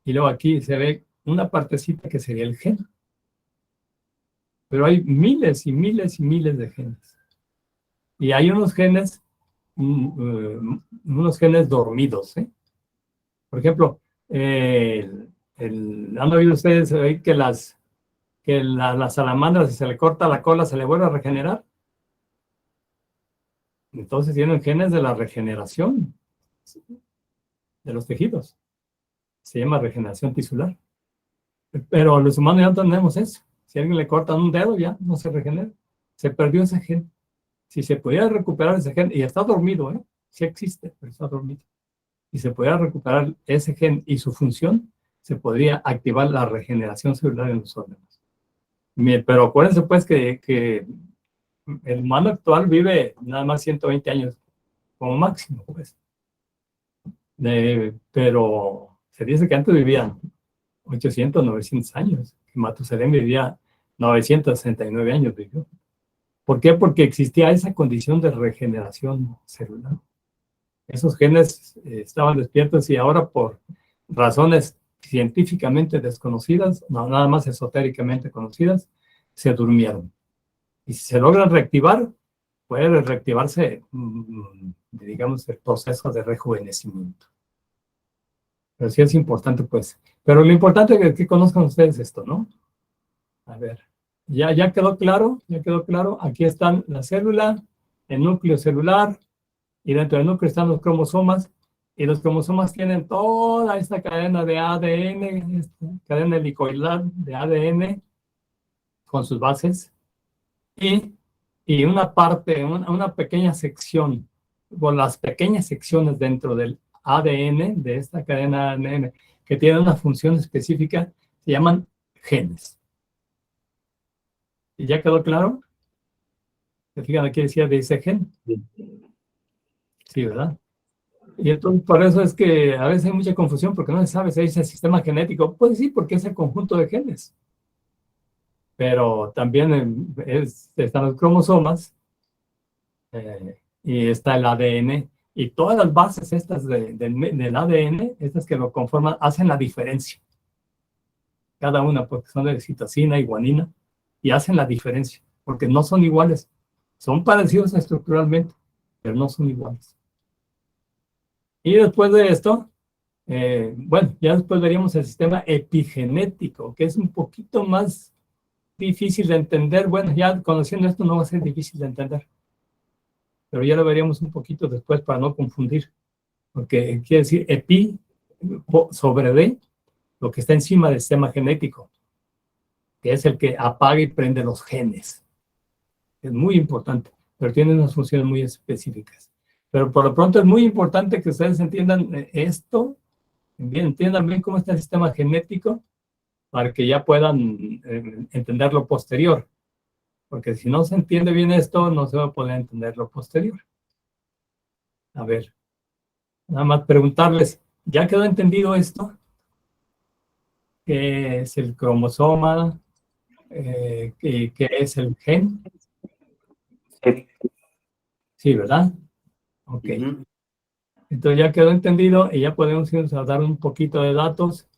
y luego aquí se ve una partecita que sería el gen. Pero hay miles y miles y miles de genes. Y hay unos genes dormidos, ¿eh? Por ejemplo, ¿han oído ustedes que la salamandra, si se le corta la cola, se le vuelve a regenerar? Entonces tienen genes de la regeneración de los tejidos. Se llama regeneración tisular. Pero los humanos ya no tenemos eso. Si a alguien le cortan un dedo, ya no se regenera. Se perdió ese gen. Si se pudiera recuperar ese gen, y está dormido, sí existe, pero está dormido. Si se pudiera recuperar ese gen y su función, se podría activar la regeneración celular en los órganos. Pero acuérdense pues que el humano actual vive nada más 120 años como máximo, pues. Pero se dice que antes vivían 800, 900 años. Matusalén vivía 969 años, vivió. ¿Por qué? Porque existía esa condición de regeneración celular. Esos genes estaban despiertos y ahora por razones científicamente desconocidas, no nada más esotéricamente conocidas, se durmieron. Y si se logran reactivar, puede reactivarse, digamos, el proceso de rejuvenecimiento. Pero sí es importante, pues. Pero lo importante es que conozcan ustedes esto, ¿no? A ver, ya quedó claro, Aquí están la célula, el núcleo celular, y dentro del núcleo están los cromosomas, y los cromosomas tienen toda esta cadena de ADN, esta cadena helicoidal de ADN, con sus bases, y una parte, una pequeña sección, o las pequeñas secciones dentro del ADN, de esta cadena ADN, que tienen una función específica, se llaman genes. ¿Y ya quedó claro? ¿Se fijan aquí dice gen? Sí, ¿verdad? Y entonces por eso es que a veces hay mucha confusión porque no se sabe si es el sistema genético. Pues sí, porque es el conjunto de genes. Pero también están los cromosomas y está el ADN. Y todas las bases estas del ADN, estas que lo conforman, hacen la diferencia. Cada una, porque son de citosina y guanina, y hacen la diferencia, porque no son iguales. Son parecidos estructuralmente, pero no son iguales. Y después de esto, bueno, ya después veríamos el sistema epigenético, que es un poquito más difícil de entender. Bueno, ya conociendo esto no va a ser difícil de entender, pero ya lo veríamos un poquito después para no confundir, porque quiere decir epi sobre D, lo que está encima del sistema genético, que es el que apaga y prende los genes. Es muy importante, pero tiene unas funciones muy específicas. Pero por lo pronto es muy importante que ustedes entiendan esto, entiendan bien cómo está el sistema genético, para que ya puedan entender lo posterior. Porque si no se entiende bien esto, no se va a poder entender lo posterior. A ver, nada más preguntarles, ¿ya quedó entendido esto? ¿Qué es el cromosoma? ¿Qué es el gen? Sí. Sí, ¿verdad? Ok. Ujú. Entonces ya quedó entendido y ya podemos irnos a dar un poquito de datos.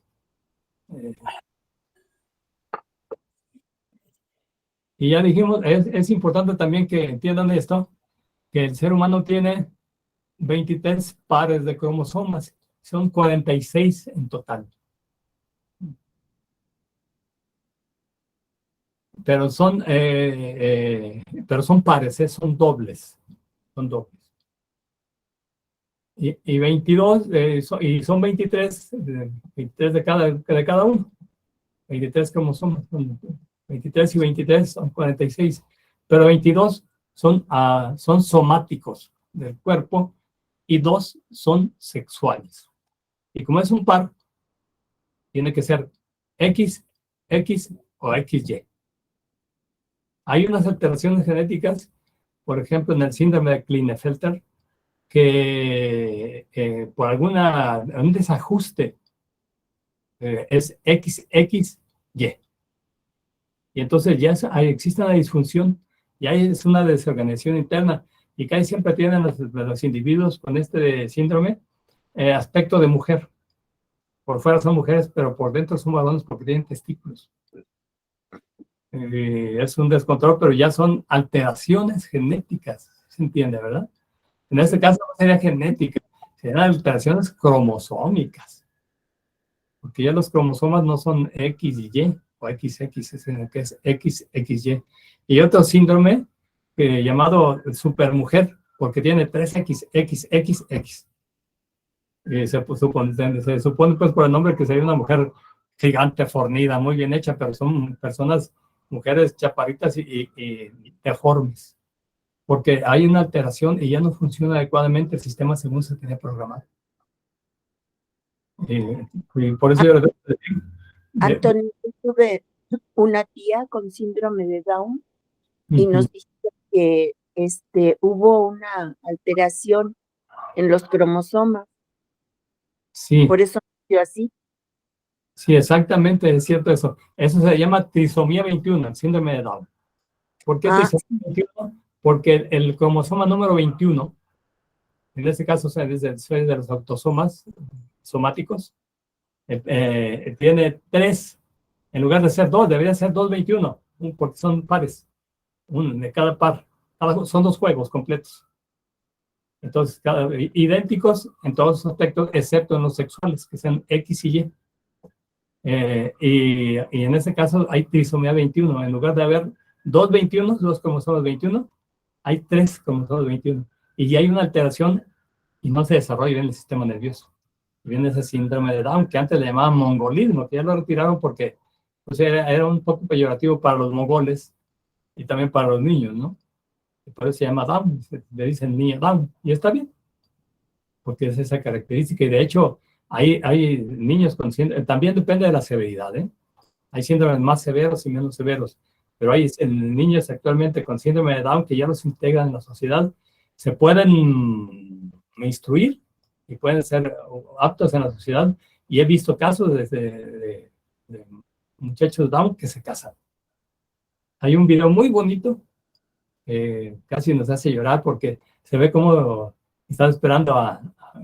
Y ya dijimos, es importante también que entiendan esto, que el ser humano tiene 23 pares de cromosomas, son 46 en total. Pero son pares, son dobles. Son dobles. Y 22, y son 23, 23 de cada uno. 23 cromosomas, son 23 y 23 son 46. Pero 22 son somáticos del cuerpo y 2 son sexuales. Y como es un par, tiene que ser X, X o XY. Hay unas alteraciones genéticas, por ejemplo, en el síndrome de Klinefelter, que por un desajuste es XXY. Y entonces ya existe una disfunción, ya es una desorganización interna, y casi siempre tienen los individuos con este síndrome aspecto de mujer. Por fuera son mujeres, pero por dentro son varones porque tienen testículos. Es un descontrol, pero ya son alteraciones genéticas, ¿se entiende, verdad? En este caso no sería genética, serían alteraciones cromosómicas, porque ya los cromosomas no son X y Y, o XX, sino que es XXY. Y otro síndrome llamado supermujer, porque tiene 3XXXX. Se supone pues por el nombre que sería una mujer gigante, fornida, muy bien hecha, pero son personas, mujeres chaparritas y deformes, porque hay una alteración y ya no funciona adecuadamente el sistema según se tenía programado. Y por eso yo Antonio, yo tuve una tía con síndrome de Down y nos dijo que hubo una alteración en los cromosomas, sí, por eso nació así. sí, exactamente, es cierto eso. Eso se llama trisomía 21, el síndrome de Down. ¿Por qué trisomía 21? Porque el cromosoma número 21, en este caso, o sea, desde de los autosomas somáticos, tiene 3, en lugar de ser 2, debería ser 221, porque son pares, uno de cada par, son 2 juegos completos. Entonces, idénticos en todos los aspectos, excepto en los sexuales, que sean X y Y. Y en este caso hay trisomía 21, en lugar de haber 2 21, 2 cromosomas 21, hay 3 cromosomas 21. Y ya hay una alteración y no se desarrolla bien el sistema nervioso. Y viene ese síndrome de Down, que antes le llamaban mongolismo, que ya lo retiraron porque pues, era un poco peyorativo para los mongoles y también para los niños, ¿no? Y por eso se llama Down, le dicen niño Down, y está bien, porque es esa característica. Y de hecho, hay niños con síndrome, también depende de la severidad, ¿eh? Hay síndromes más severos y menos severos, pero hay niños actualmente con síndrome de Down que ya los integran en la sociedad, se pueden instruir y pueden ser aptos en la sociedad. Y he visto casos de muchachos Down que se casan. Hay un video muy bonito, casi nos hace llorar porque se ve cómo están esperando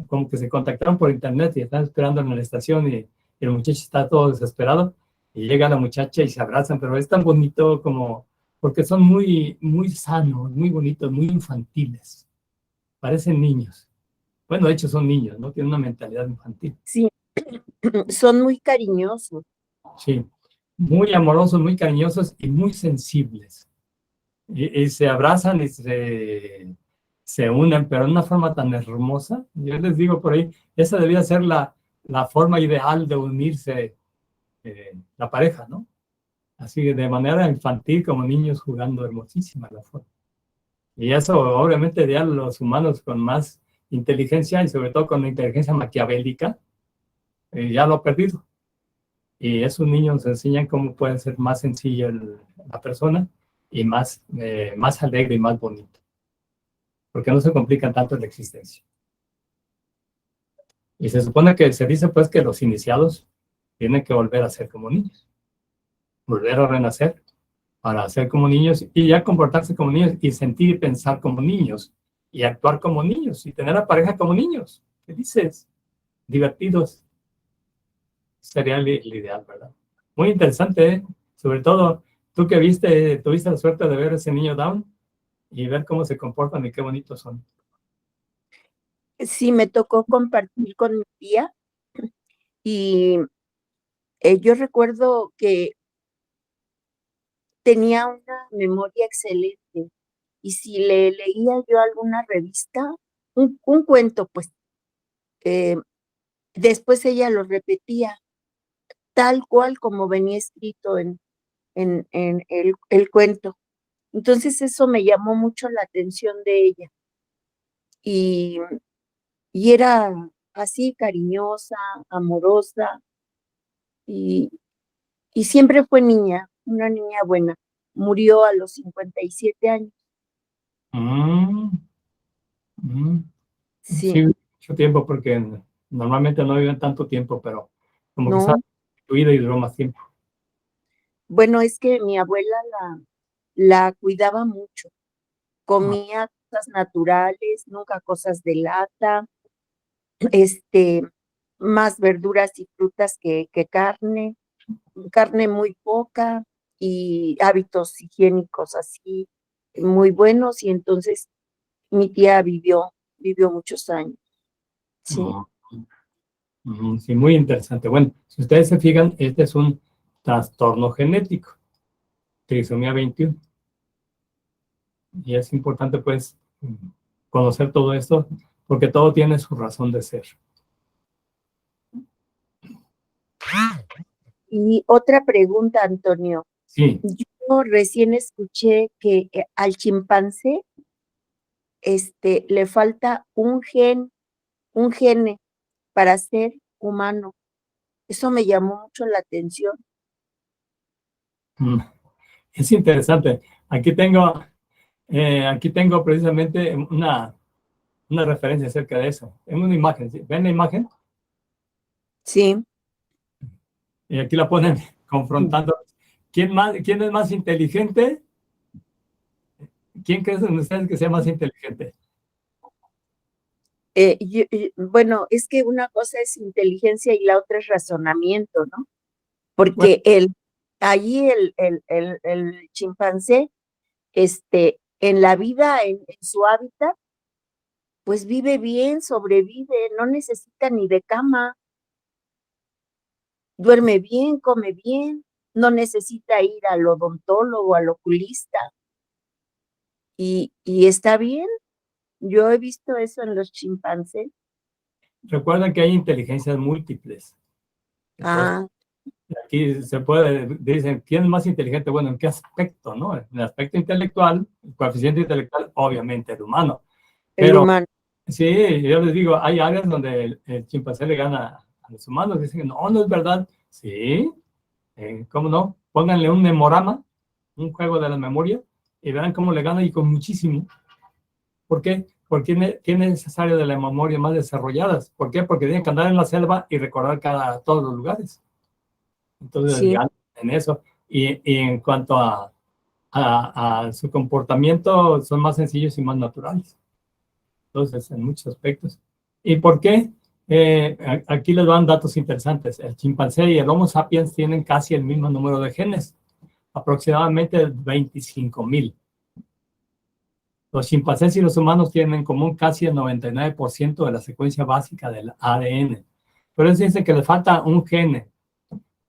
como que se contactaron por internet y están esperando en la estación y el muchacho está todo desesperado y llega la muchacha y se abrazan, pero es tan bonito como, porque son muy, muy sanos, muy bonitos, muy infantiles, parecen niños. Bueno, de hecho son niños, ¿no? Tienen una mentalidad infantil. Sí, son muy cariñosos. Sí, muy amorosos, muy cariñosos y muy sensibles. Y se abrazan y se unen, pero de una forma tan hermosa. Yo les digo por ahí, esa debía ser la forma ideal de unirse la pareja, ¿no? Así que de manera infantil, como niños jugando, hermosísima la forma. Y eso, obviamente, ya los humanos con más inteligencia y sobre todo con la inteligencia maquiavélica, ya lo han perdido. Y esos niños nos enseñan cómo puede ser más sencilla la persona y más alegre y más bonito. Porque no se complican tanto en la existencia. Y se supone que se dice pues que los iniciados tienen que volver a ser como niños, volver a renacer para ser como niños y ya comportarse como niños y sentir y pensar como niños y actuar como niños y tener a pareja como niños, felices, divertidos. Sería el ideal, ¿verdad? Muy interesante, ¿eh? Sobre todo tú que tuviste la suerte de ver ese niño Down y ver cómo se comportan y qué bonitos son. Sí, me tocó compartir con mi tía y yo recuerdo que tenía una memoria excelente y si le leía yo alguna revista, un cuento, pues eh, después ella lo repetía tal cual como venía escrito en el cuento. Entonces eso me llamó mucho la atención de ella y, y era así cariñosa, amorosa y, y siempre fue niña, una niña buena. Murió a los 57 años. Mm, mm. Sí, Sí, mucho tiempo porque normalmente no viven tanto tiempo, pero como que no, está incluida y duró más tiempo. bueno, es que mi abuela la cuidaba mucho. Ah, Comía cosas naturales, nunca cosas de lata, más verduras y frutas que carne muy poca y hábitos higiénicos así muy buenos y entonces mi tía vivió muchos años. Sí, ah, sí, muy interesante. Bueno, si ustedes se fijan, este es un trastorno genético, trisomía 21. Y es importante, pues, conocer todo esto, porque todo tiene su razón de ser. y otra pregunta, Antonio. Sí. Yo recién escuché que al chimpancé le falta un gene para ser humano. Eso me llamó mucho la atención. Mm, Es interesante. Aquí tengo precisamente una referencia acerca de eso. En una imagen, ¿sí? ¿Ven la imagen? Sí, Y aquí la ponen confrontando. ¿Quién es más inteligente? ¿Quién creen ustedes que sea más inteligente? bueno, es que una cosa es inteligencia y la otra es razonamiento, ¿no? Bueno, Porque allí el chimpancé, en la vida, en su hábitat, pues vive bien, sobrevive, no necesita ni de cama, duerme bien, come bien, no necesita ir al odontólogo, al oculista, y está bien. Yo he visto eso en los chimpancés. recuerden que hay inteligencias múltiples. Pues, Ah, aquí dicen, ¿quién es más inteligente? Bueno, ¿en qué aspecto, no? En el aspecto intelectual, el coeficiente intelectual, obviamente, el humano. el Pero humano. sí, yo les digo, hay áreas donde el chimpancé le gana a los humanos. Dicen, no, no es verdad. Sí, ¿cómo no? Pónganle un memorama, un juego de la memoria, y verán cómo le gana y con muchísimo. ¿Por qué? Porque tiene esas áreas de la memoria más desarrolladas. ¿Por qué? Porque tiene que andar en la selva y recordar todos los lugares. Entonces, Sí, ganan en eso. Y en cuanto a su comportamiento, son más sencillos y más naturales. Entonces, en muchos aspectos. ¿Y por qué? Aquí les dan datos interesantes. El chimpancé y el Homo sapiens tienen casi el mismo número de genes, aproximadamente 25,000. Los chimpancés y los humanos tienen en común casi el 99% de la secuencia básica del ADN. Pero eso dice que le falta un gene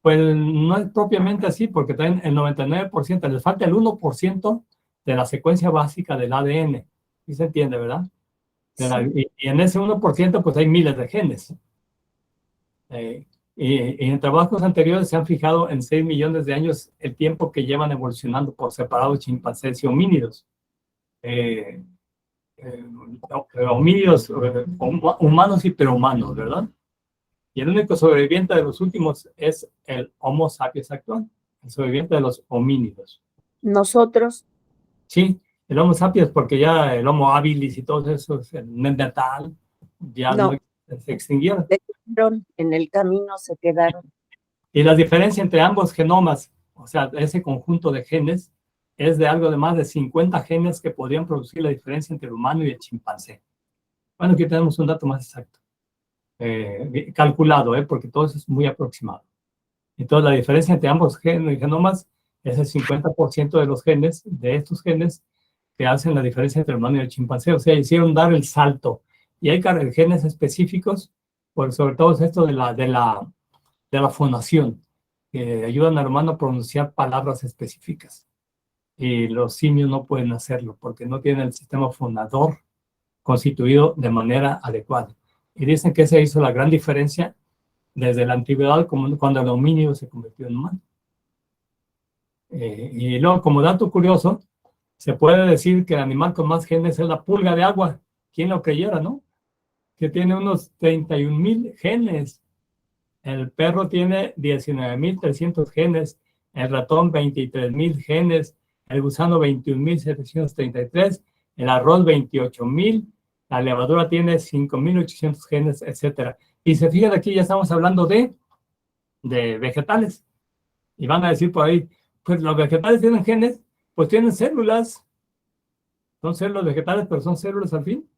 Pues no es propiamente así, porque traen el 99%, les falta el 1% de la secuencia básica del ADN. ¿Sí se entiende, verdad? Y en ese 1% pues hay miles de genes. Y en trabajos anteriores se han fijado en 6 millones de años el tiempo que llevan evolucionando por separado chimpancés y homínidos. Homínidos, humanos y prehumanos, ¿verdad? Y el único sobreviviente de los últimos es el Homo sapiens actual, el sobreviviente de los homínidos. Nosotros, Sí, el Homo sapiens, porque ya el Homo habilis y todo eso, el Neandertal, ya no, se extinguieron. en el camino se quedaron. Y la diferencia entre ambos genomas, o sea, ese conjunto de genes, es de algo de más de 50 genes que podrían producir la diferencia entre el humano y el chimpancé. Bueno, aquí tenemos un dato más exacto. Calculado, porque todo eso es muy aproximado. Entonces, la diferencia entre ambos genomas es el 50% de los genes, de estos genes, que hacen la diferencia entre el humano y el chimpancé. O sea, hicieron dar el salto. Y hay genes específicos, sobre todo es esto de la fonación, que ayudan al humano a pronunciar palabras específicas. Y los simios no pueden hacerlo, porque no tienen el sistema fonador constituido de manera adecuada. Y dicen que esa hizo la gran diferencia desde la antigüedad, como cuando el homínido se convirtió en humano. Y luego, como dato curioso, se puede decir que el animal con más genes es la pulga de agua. ¿Quién lo creyera, no? Que tiene unos 31,000 genes. El perro tiene 19,300 genes. El ratón, 23,000 genes. El gusano, 21,733. El arroz, 28,000. La levadura tiene 5,800 genes, etc. Y se fijan aquí, ya estamos hablando de vegetales. Y van a decir por ahí, pues los vegetales tienen genes, pues tienen células. Son células vegetales, pero son células al fin.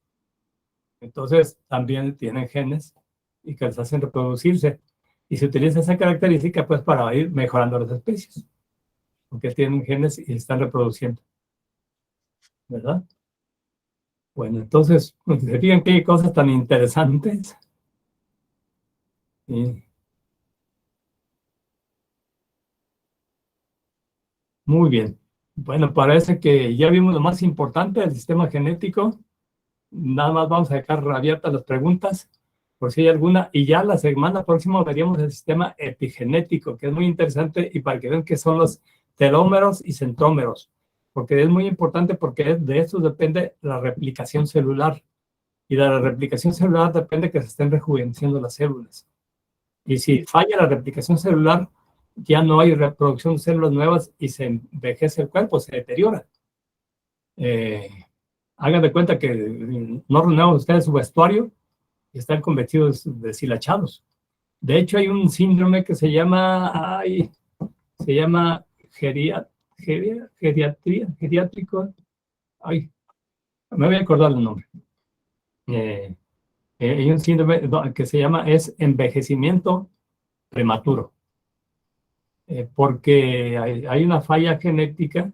Entonces también tienen genes y que les hacen reproducirse. Y se utiliza esa característica pues para ir mejorando las especies. Porque tienen genes y están reproduciendo. ¿Verdad? Bueno, entonces, se fijan qué cosas tan interesantes. Sí. Muy bien. Bueno, parece que ya vimos lo más importante del sistema genético. Nada más vamos a dejar abiertas las preguntas, por si hay alguna. Y ya la semana próxima veríamos el sistema epigenético, que es muy interesante, y para que vean qué son los telómeros y centrómeros, porque es muy importante porque de esto depende la replicación celular. Y de la replicación celular depende que se estén rejuveneciendo las células. Y si falla la replicación celular, ya no hay reproducción de células nuevas y se envejece el cuerpo, se deteriora. Hagan de cuenta que no renuevan ustedes su vestuario y están convertidos deshilachados. De hecho, hay un síndrome que se llama geriátrico. Ay, me voy a acordar el nombre. Hay un síndrome que se llama envejecimiento prematuro. Porque hay una falla genética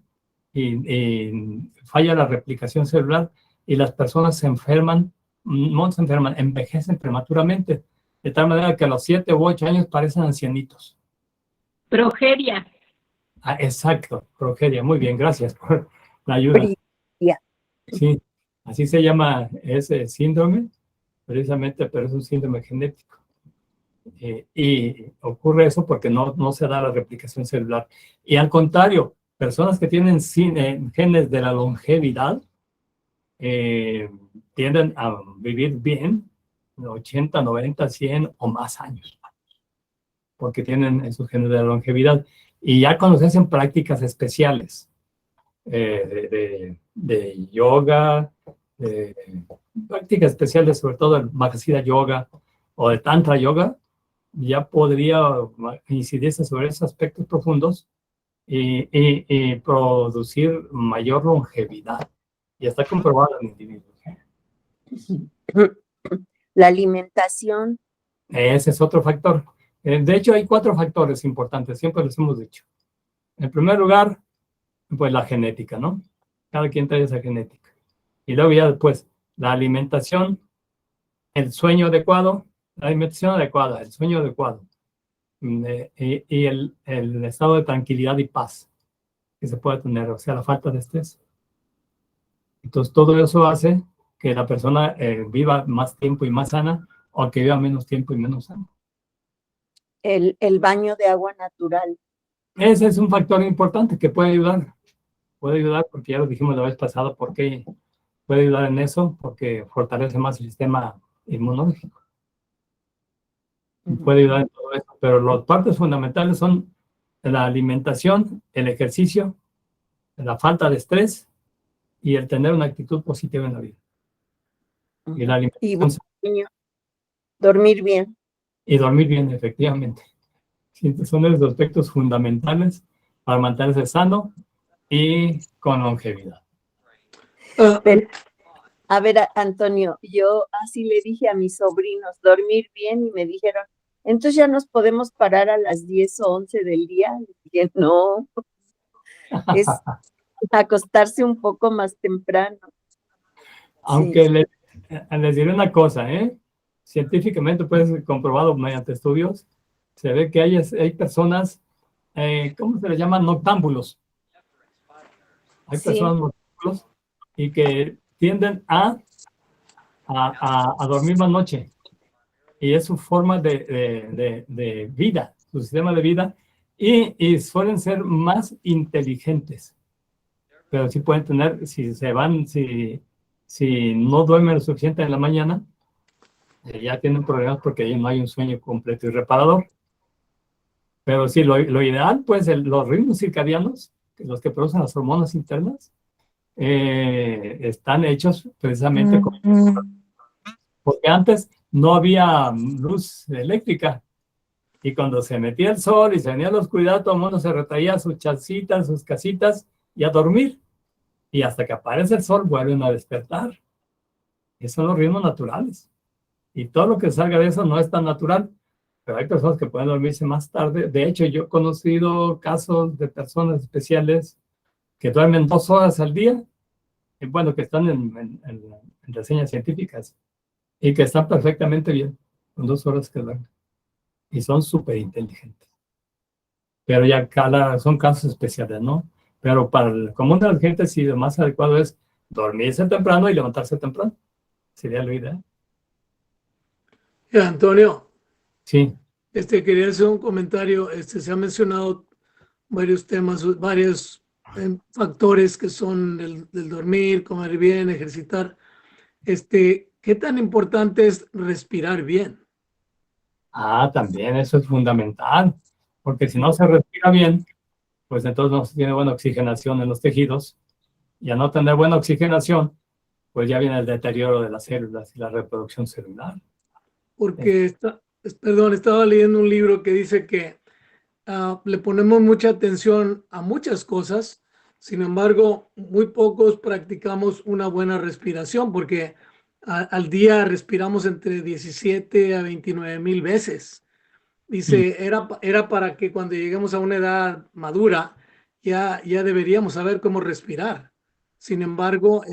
y falla la replicación celular y las personas se enferman, no se enferman, envejecen prematuramente, de tal manera que a los 7 u 8 años parecen ancianitos. Progeria. Exacto, progeria. Muy bien, gracias por la ayuda. Sí, así se llama ese síndrome, precisamente, pero es un síndrome genético. Y ocurre eso porque no se da la replicación celular. Y al contrario, personas que tienen genes de la longevidad tienden a vivir bien, 80, 90, 100 o más años, porque tienen esos genes de la longevidad. Y ya cuando se hacen prácticas especiales de yoga, prácticas especiales, sobre todo el Mahasiddha Yoga o de Tantra Yoga, ya podría incidirse sobre esos aspectos profundos y producir mayor longevidad. Y está comprobado en individuos. La alimentación. Ese es otro factor. De hecho, hay 4 factores importantes, siempre les hemos dicho. En primer lugar, pues la genética, ¿no? Cada quien trae esa genética. Y luego ya después, la alimentación, el sueño adecuado, la alimentación adecuada, el sueño adecuado. y el estado de tranquilidad y paz que se puede tener, o sea, la falta de estrés. Entonces, todo eso hace que la persona viva más tiempo y más sana, o que viva menos tiempo y menos sana. El baño de agua natural. Ese es un factor importante que puede ayudar. Puede ayudar porque ya lo dijimos la vez pasada, porque puede ayudar en eso, porque fortalece más el sistema inmunológico. Puede ayudar en todo eso, pero las partes fundamentales son la alimentación, el ejercicio, la falta de estrés y el tener una actitud positiva en la vida. Y la Y alimentación dormir bien. y dormir bien, efectivamente. Sí, son los aspectos fundamentales para mantenerse sano y con longevidad. Pero, a ver, Antonio, yo así le dije a mis sobrinos, dormir bien, y me dijeron, entonces ya nos podemos parar a las 10 o 11 del día. Le dije, no, es acostarse un poco más temprano. Aunque Sí. les diré una cosa, científicamente puede ser comprobado mediante estudios, se ve que hay personas, ¿cómo se les llama? Noctámbulos. Hay Sí. personas noctámbulos y que tienden a dormir más noche. Y es su forma de vida, su sistema de vida, y suelen ser más inteligentes. Pero sí pueden tener, si no duermen lo suficiente en la mañana, ya tienen problemas porque ahí no hay un sueño completo y reparador. Pero sí, lo ideal, pues los ritmos circadianos, los que producen las hormonas internas, están hechos precisamente porque antes no había luz eléctrica. Y cuando se metía el sol y se venía la oscuridad, todo el mundo se retraía a sus chancitas, sus casitas y a dormir. Y hasta que aparece el sol, vuelven a despertar. Esos son los ritmos naturales. Y todo lo que salga de eso no es tan natural. Pero hay personas que pueden dormirse más tarde. De hecho, yo he conocido casos de personas especiales que duermen 2 horas al día. Y bueno, que están en reseñas científicas. Y que están perfectamente bien con 2 horas que duermen. Y son súper inteligentes. Pero ya son casos especiales, ¿no? Pero para el común de la gente, sí, lo más adecuado es dormirse temprano y levantarse temprano. Sería lo ideal. Antonio, Sí. quería hacer un comentario. Se han mencionado varios temas, varios factores que son del dormir, comer bien, ejercitar. ¿Qué tan importante es respirar bien? También eso es fundamental, porque si no se respira bien, pues entonces no se tiene buena oxigenación en los tejidos, y al no tener buena oxigenación, pues ya viene el deterioro de las células y la reproducción celular. Porque, estaba leyendo un libro que dice que le ponemos mucha atención a muchas cosas, sin embargo, muy pocos practicamos una buena respiración, porque al día respiramos entre 17 a 29,000 veces. Dice, era para que cuando lleguemos a una edad madura, ya deberíamos saber cómo respirar. Sin embargo,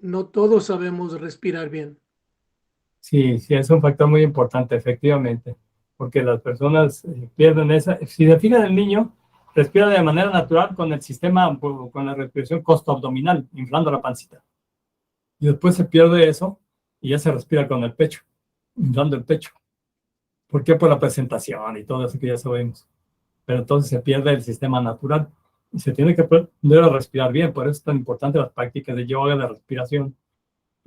no todos sabemos respirar bien. Sí, sí, es un factor muy importante, efectivamente, porque las personas pierden esa. Si se fijan, el niño respira de manera natural con el sistema, con la respiración costo-abdominal, inflando la pancita. Y después se pierde eso y ya se respira con el pecho, inflando el pecho. ¿Por qué? Por la presentación y todo eso que ya sabemos. Pero entonces se pierde el sistema natural y se tiene que aprender a respirar bien. Por eso es tan importante las prácticas de yoga, de respiración.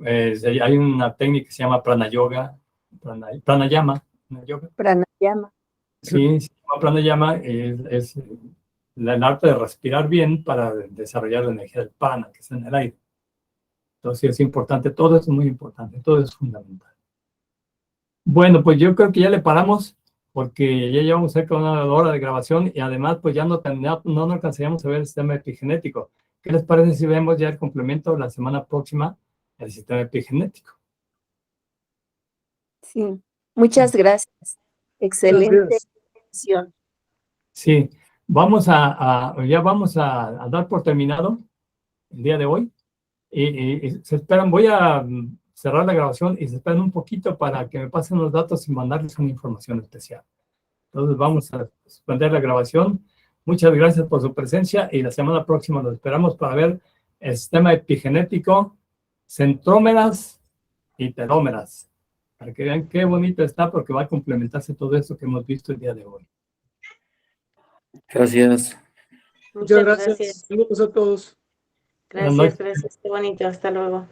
Hay una técnica que se llama pranayama. Pranayama. Sí, se llama pranayama, es el arte de respirar bien para desarrollar la energía del prana, que está en el aire. Entonces es importante, todo es muy importante, todo es fundamental. Bueno, pues yo creo que ya le paramos, porque ya llevamos cerca de 1 hora de grabación y además pues ya no alcanzaríamos a ver el sistema epigenético. ¿Qué les parece si vemos ya el complemento la semana próxima del sistema epigenético? Sí, muchas gracias. Excelente sesión. Sí, ya vamos a dar por terminado el día de hoy. Y se esperan, voy a cerrar la grabación y se esperan un poquito para que me pasen los datos y mandarles una información especial. Entonces vamos a suspender la grabación. Muchas gracias por su presencia y la semana próxima los esperamos para ver el sistema epigenético, centrómeras y telómeras, para que vean qué bonito está, porque va a complementarse todo esto que hemos visto el día de hoy. Gracias. Muchas gracias. Saludos a todos. Buenas noches. Gracias, qué bonito, hasta luego.